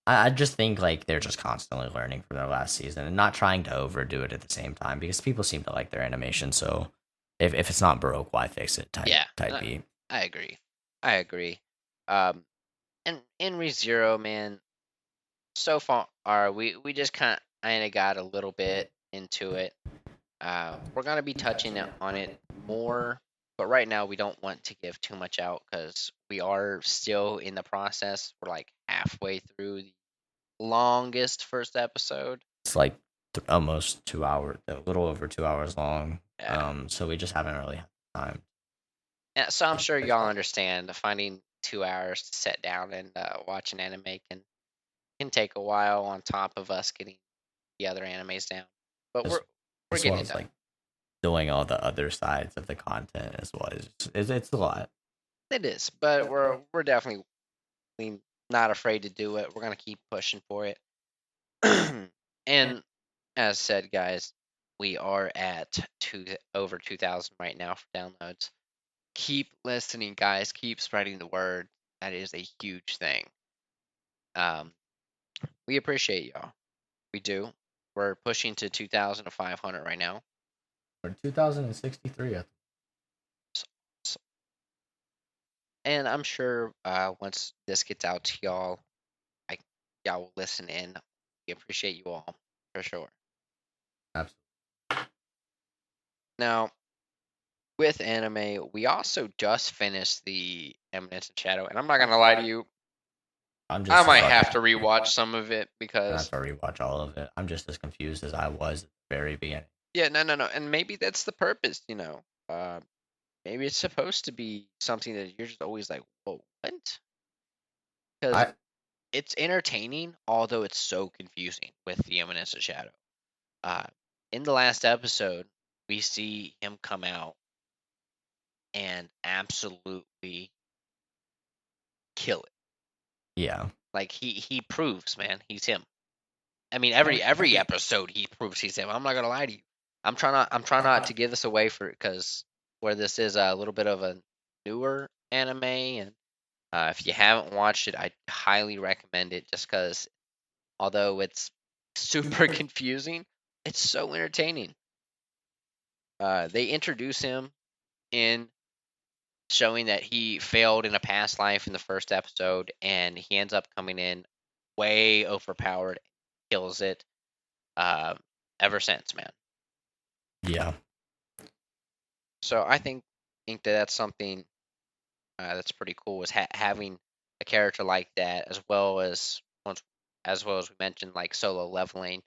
I just think like they're just constantly learning from their last season and not trying to overdo it at the same time because people seem to like their animation. So if it's not broke, why fix it? Type beat. I agree. I agree. And in ReZero, man, so far we just kind of got a little bit into it. We're gonna be touching on it more, but right now we don't want to give too much out because we are still in the process. We're like halfway through the longest first episode. It's like almost 2 hours, a little over 2 hours long. Yeah. So we just haven't really had time. Yeah, so I'm sure y'all understand finding 2 hours to sit down and watch an anime can take a while on top of us getting the other animes down. But we're As getting well it as done. like doing all the other sides of the content as well. It's a lot. It is, but we're definitely not afraid to do it. We're gonna keep pushing for it. And as said, guys, we are at over 2,000 right now for downloads. Keep listening, guys. Keep spreading the word. That is a huge thing. We appreciate y'all. We do. We're pushing to 2,500 right now. Or 2063. And I'm sure once this gets out to y'all, y'all will listen in. We appreciate you all for sure. Absolutely. Now, with anime, we also just finished the Eminence of Shadow, and I'm not gonna lie to you, I might have to rewatch some of it I because have to rewatch all of it. I'm just as confused as I was at the very beginning. yeah, no, and maybe that's the purpose, you know. Maybe it's supposed to be something that you're just always like, whoa, what? Because it's entertaining, although it's so confusing with the Eminence of Shadow. Uh, in the last episode, we see him come out and absolutely kill it. Yeah. Like he proves, man, he's him. I mean, every episode he proves he's him. I'm not gonna lie to you. I'm trying not to give this away for because where this is a little bit of a newer anime, and if you haven't watched it, I highly recommend it. Just because although it's super confusing, it's so entertaining. They introduce him in showing that he failed in a past life in the first episode, and he ends up coming in way overpowered, kills it. Uh, ever since, man. Yeah. So I think that that's something that's pretty cool. Is having a character like that, as well as we mentioned, like solo leveling,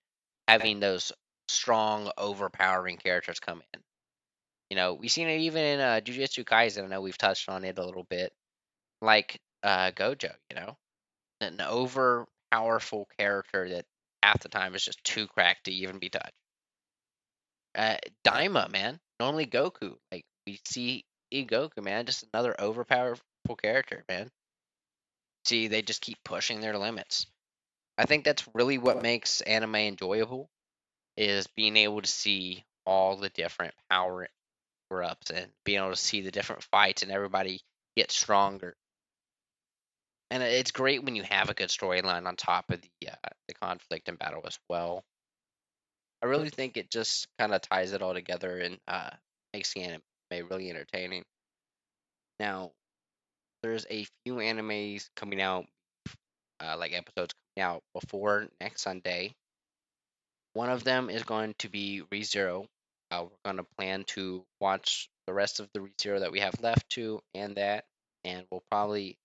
having those strong, overpowering characters come in. We've seen it even in Jujutsu Kaisen. I know we've touched on it a little bit, like Gojo. An over powerful character that half the time is just too cracked to even be touched. Daima, man. Normally Goku. Like we see Goku, man, just another overpowerful character, man. See, they just keep pushing their limits. I think that's really what makes anime enjoyable is being able to see all the different power ups and being able to see the different fights and everybody get stronger. And it's great when you have a good storyline on top of the conflict and battle as well. I really think it just kind of ties it all together and makes the anime really entertaining. Now, there's a few animes coming out, like episodes coming out before next Sunday. One of them is going to be ReZero. We're going to plan to watch the rest of the ReZero that we have left to, and we'll probably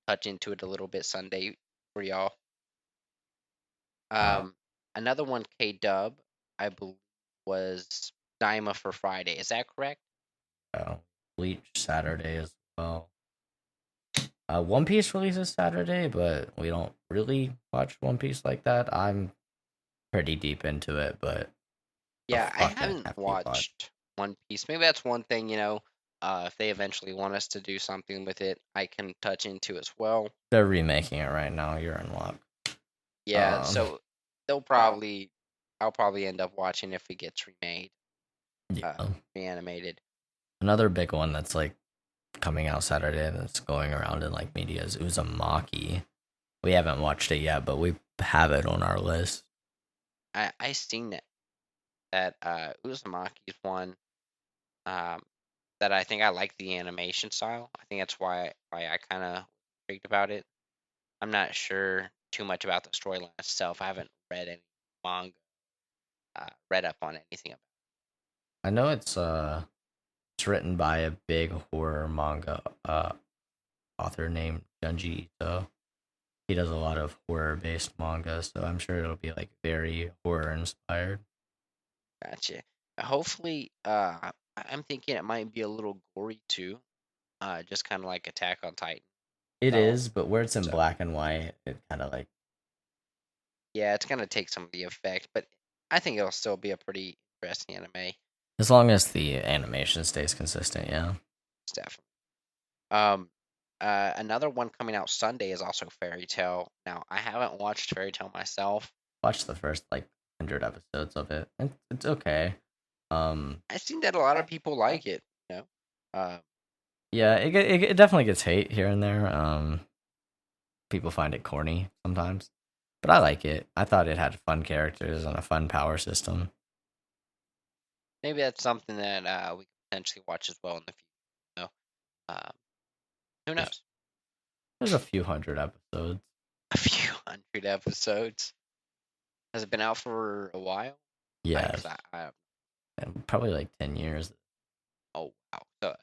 touch into it a little bit Sunday for y'all. Another one, K Dub, I believe was Daima for Friday. Is that correct? Bleach Saturday as well. One Piece releases Saturday, but we don't really watch One Piece like that. I'm pretty deep into it, but Yeah, I fucking haven't hefty watch. watched One Piece. Maybe that's one thing, if they eventually want us to do something with it, I can touch into as well. They're remaking it right now. You're in luck. Yeah, so I'll probably end up watching if it gets remade, Yeah. reanimated. Another big one that's like coming out Saturday that's going around in like media is Uzumaki. We haven't watched it yet, but we have it on our list. I seen that Uzumaki's one that I think I like the animation style. I think that's why I kind of intrigued about it. I'm not sure too much about the storyline itself. I haven't read any manga, read up on anything about I know it's written by a big horror manga author named Junji Ito. He does a lot of horror based manga, so I'm sure it'll be like very horror inspired. it. Gotcha. Hopefully, I'm thinking it might be a little gory too, just kind of like Attack on Titan. It So, is, but where it's in so black and white, it kind of like yeah, it's gonna take some of the effect, but I think it'll still be a pretty interesting anime. as long as the animation stays consistent, yeah. It's definitely. Um, another one coming out Sunday is also Fairy Tail. Now, I haven't watched Fairy Tail myself. Watch the first like 100 episodes of it. It's okay. I've seen that a lot of people like it. Uh, Yeah, it definitely gets hate here and there. People find it corny sometimes, but I like it. I thought it had fun characters and a fun power system. maybe that's something that we could potentially watch as well in the future. Um, who There's, knows? there's a few hundred episodes. A few hundred episodes. Has it been out for a while? Yeah, 'Cause I and probably like 10 years. oh wow,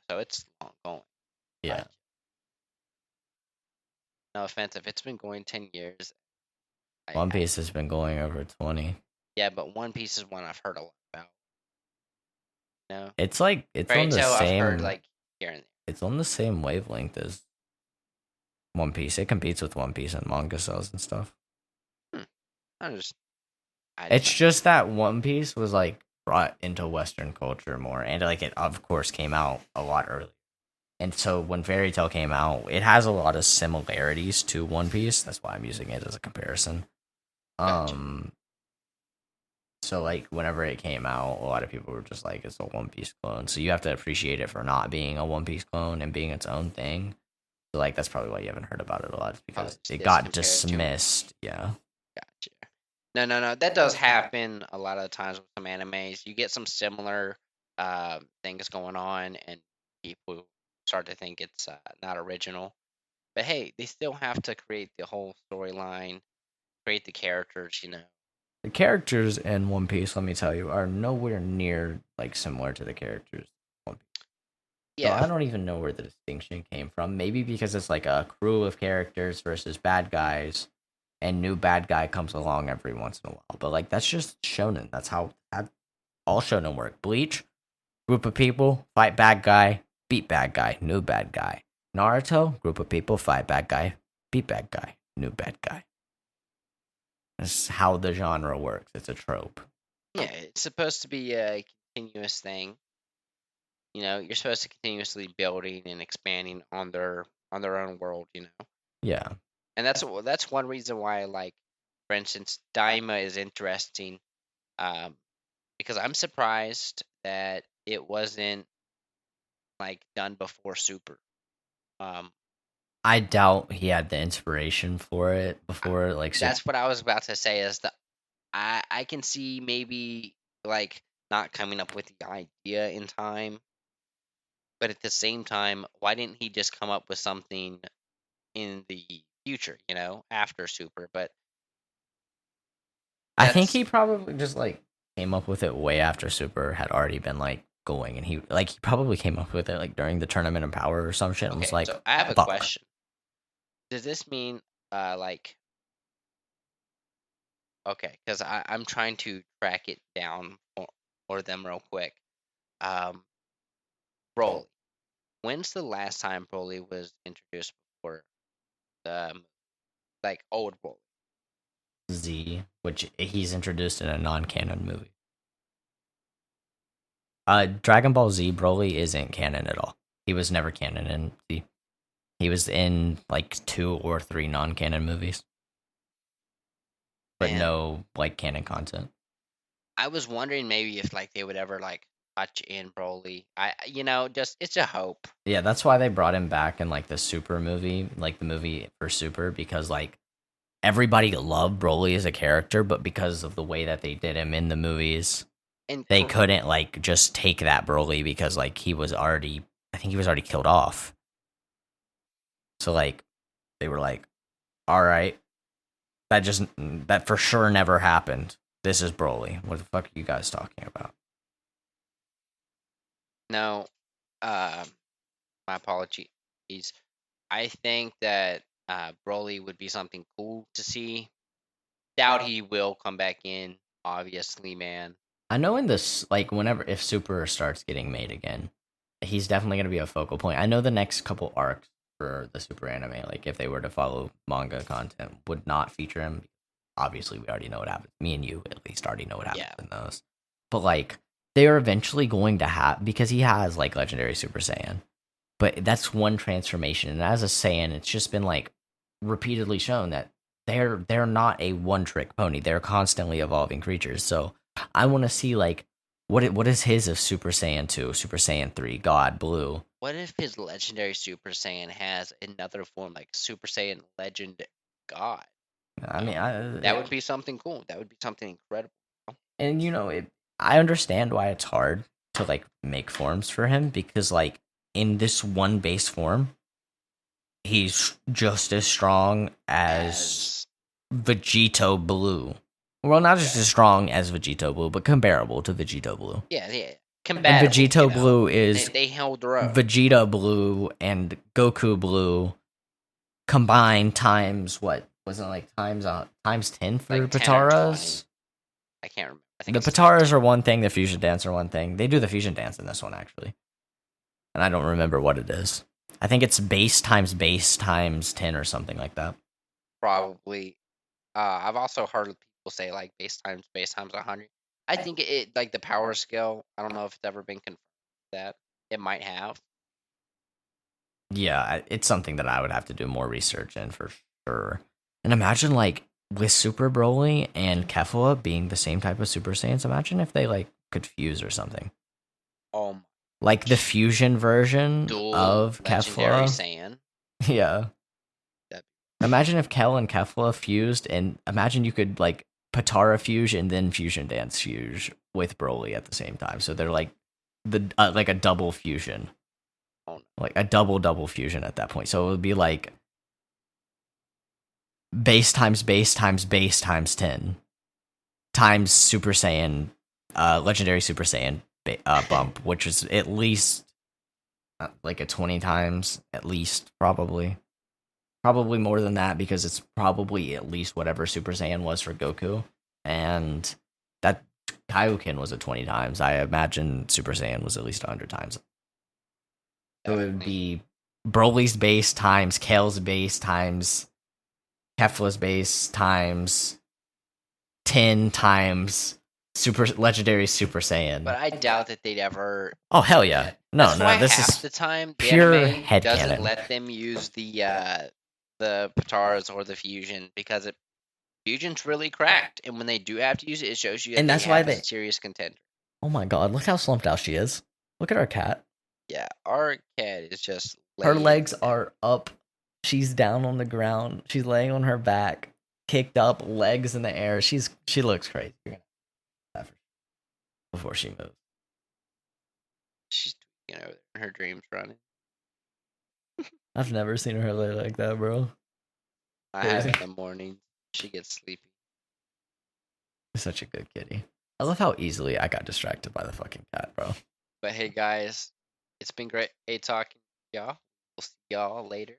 so it's long going. Yeah, Gotcha. No offense, if it's been going 10 years, One I Piece has been going over 20. yeah, but One Piece is one I've heard a lot about. No, It's like it's Fairy on the Tail I've heard same like here and there. it's on the same wavelength as One Piece. It competes with One Piece and manga sales and stuff. I just It's just that One Piece was like brought into Western culture more, and like it of course came out a lot earlier. And so when Fairy Tail came out, it has a lot of similarities to One Piece. That's why I'm using it as a comparison. Gotcha. So like whenever it came out, a lot of people were just like, it's a One Piece clone. So you have to appreciate it for not being a One Piece clone and being its own thing. So like that's probably why you haven't heard about it a lot, because it's it this got compared to- dismissed. Yeah. Gotcha. No. That does happen a lot of the times with some animes. You get some similar things going on, and people start to think it's not original. But hey, they still have to create the whole storyline, create the characters. The characters in One Piece, let me tell you, are nowhere near like similar to the characters in One Piece. So Yeah. I don't even know where the distinction came from. Maybe because it's like a crew of characters versus bad guys, and new bad guy comes along every once in a while. But like that's just shonen. That's how all shonen work. Bleach, group of people, fight bad guy, beat bad guy, new bad guy. Naruto, group of people, fight bad guy, beat bad guy, new bad guy. That's how the genre works. It's a trope. Yeah, it's supposed to be a continuous thing. You're supposed to continuously building and expanding on their own world. Yeah. And that's one reason why, like, for instance, Daima is interesting, because I'm surprised that it wasn't like done before Super. I doubt he had the inspiration for it before. Like, That's what I was about to say. Is that I can see maybe like not coming up with the idea in time, but at the same time, why didn't he just come up with something in the future? After Super, but. I think That's he probably just like came up with it way after Super had already been like going, and he probably came up with it like during the Tournament of Power or some shit. And okay. was like, So I have a fuck. question. Does this mean like okay? Because I'm trying to track it down for them real quick. Broly. When's the last time Broly was introduced before like old Broly? Z, which he's introduced in a non-canon movie. Dragon Ball Z Broly isn't canon at all. He was never canon in Z. He was in like 2 or 3 non-canon movies, but Man. no like canon content. I was wondering maybe if like they would ever like touch in Broly. Just it's a hope. Yeah, that's why they brought him back in like the Super movie, like the movie for Super, because like everybody loved Broly as a character, but because of the way that they did him in the movies, And they couldn't like just take that Broly because like I think he was already killed off. So like they were like, all right, that for sure never happened. This is Broly. What the fuck are you guys talking about? No, my apologies. I think that Broly would be something cool to see. Doubt he will come back in, obviously, man. I know in this, like, if Super starts getting made again, he's definitely going to be a focal point. I know the next couple arcs for the Super anime, like, if they were to follow manga content, would not feature him. Obviously, we already know what happens. Me and you, at least, already know what happens in those. But, like, they are eventually going to have, because he has, like, Legendary Super Saiyan. But that's one transformation. And as a Saiyan, it's just been, like, repeatedly shown that they're not a one-trick pony. They're constantly evolving creatures. So I want to see like what is his of Super Saiyan 2, Super Saiyan 3, God, Blue. What if his legendary Super Saiyan has another form like Super Saiyan Legend God? I mean, that would be something cool. That would be something incredible. And I understand why it's hard to like make forms for him, because like in this one base form, he's just as strong as Vegito Blue. Well, not just as strong as Vegito Blue, but comparable to Vegito Blue. Yeah. And Vegito Blue is they held their own. Vegeta Blue and Goku Blue combined times what? Wasn't it like times 10 for Like 10 or Pataras? 20. I can't remember. I think The it's Pataras are one thing, the fusion dance are one thing. They do the fusion dance in this one actually. And I don't remember what it is. I think it's base times 10 or something like that. Probably. I've also heard people say like base times 100. I think it like the power scale. I don't know if it's ever been confirmed that it might have. Yeah, it's something that I would have to do more research in for sure. And imagine like with Super Broly and Kefla being the same type of Super Saiyans. Imagine if they like could fuse or something. Like the fusion version Dual of legendary Kefla. Saiyan. Yeah. That- Imagine if Kel and Kefla fused, and imagine you could like Patara fuse and then Fusion Dance fuse with Broly at the same time. So they're like like a double fusion. Oh, no. Like a double fusion at that point. So it would be like base times 10 times Super Saiyan, legendary Super Saiyan bump, which is at least like a 20 times, at least, probably more than that, because it's probably at least whatever Super Saiyan was for Goku, and that Kaioken was a 20 times. I imagine Super Saiyan was at least 100 times. It would be Broly's base times Kale's base times Kefla's base times 10 times legendary Super Saiyan. But I doubt that they'd ever. Oh hell yeah! That's why This half is the time the pure anime doesn't headcanon. let them use the Pataras or the fusion because fusion's really cracked, and when they do have to use it, it shows you that And that's they why have a they- serious contender. Oh my god! Look how slumped out she is. Look at our cat. Yeah, our cat is just Her laying legs there. are up. She's down on the ground. She's laying on her back, kicked up, legs in the air. She looks crazy. You're gonna have that before she moves. She's over there in her dreams running. I've never seen her lay like that, bro. I have Crazy. in the morning. She gets sleepy. She's such a good kitty. I love how easily I got distracted by the fucking cat, bro. But hey, guys, it's been great talking to y'all. We'll see y'all later.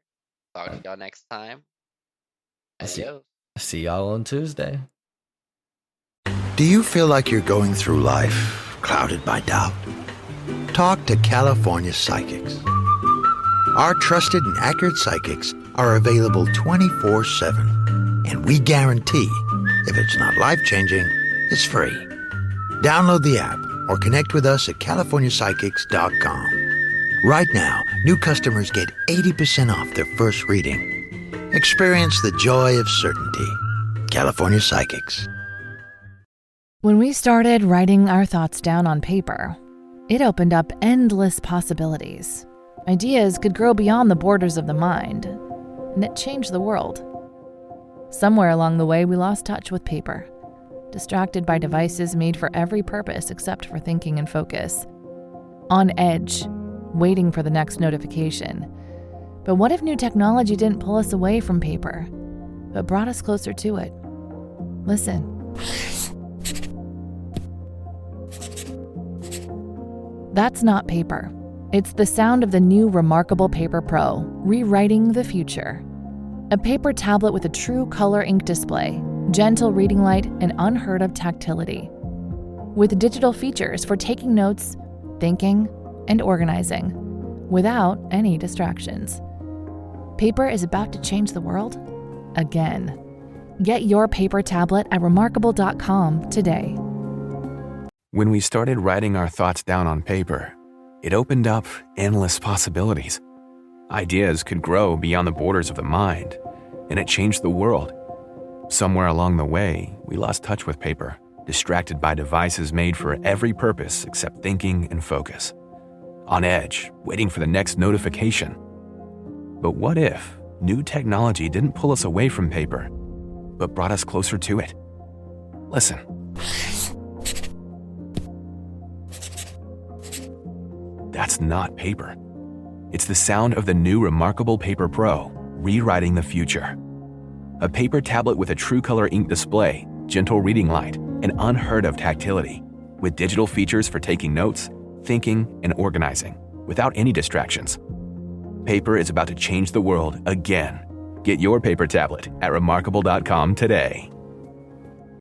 Talk to y'all next time. See- Adios. See y'all on Tuesday. Do you feel like you're going through life clouded by doubt? Talk to California Psychics. Our trusted and accurate psychics are available 24/7. And we guarantee if it's not life-changing, it's free. Download the app or connect with us at CaliforniaPsychics.com. Right now, new customers get 80% off their first reading. Experience the joy of certainty. California Psychics. When we started writing our thoughts down on paper, it opened up endless possibilities. Ideas could grow beyond the borders of the mind, and it changed the world. Somewhere along the way, we lost touch with paper, distracted by devices made for every purpose except for thinking and focus. On edge, waiting for the next notification. But what if new technology didn't pull us away from paper, but brought us closer to it? Listen. That's not paper. It's the sound of the new Remarkable Paper Pro, rewriting the future. A paper tablet with a true color ink display, gentle reading light, and unheard of tactility. With digital features for taking notes, thinking, and organizing, without any distractions. Paper is about to change the world again. Get your paper tablet at remarkable.com today. When we started writing our thoughts down on paper, it opened up endless possibilities. Ideas could grow beyond the borders of the mind, and it changed the world. Somewhere along the way, we lost touch with paper, distracted by devices made for every purpose except thinking and focus. On edge, waiting for the next notification. But what if new technology didn't pull us away from paper, but brought us closer to it? Listen. That's not paper. It's the sound of the new Remarkable Paper Pro, rewriting the future. A paper tablet with a true color ink display, gentle reading light, and unheard of tactility, with digital features for taking notes, thinking, and organizing, without any distractions. Paper is about to change the world again. Get your paper tablet at remarkable.com today.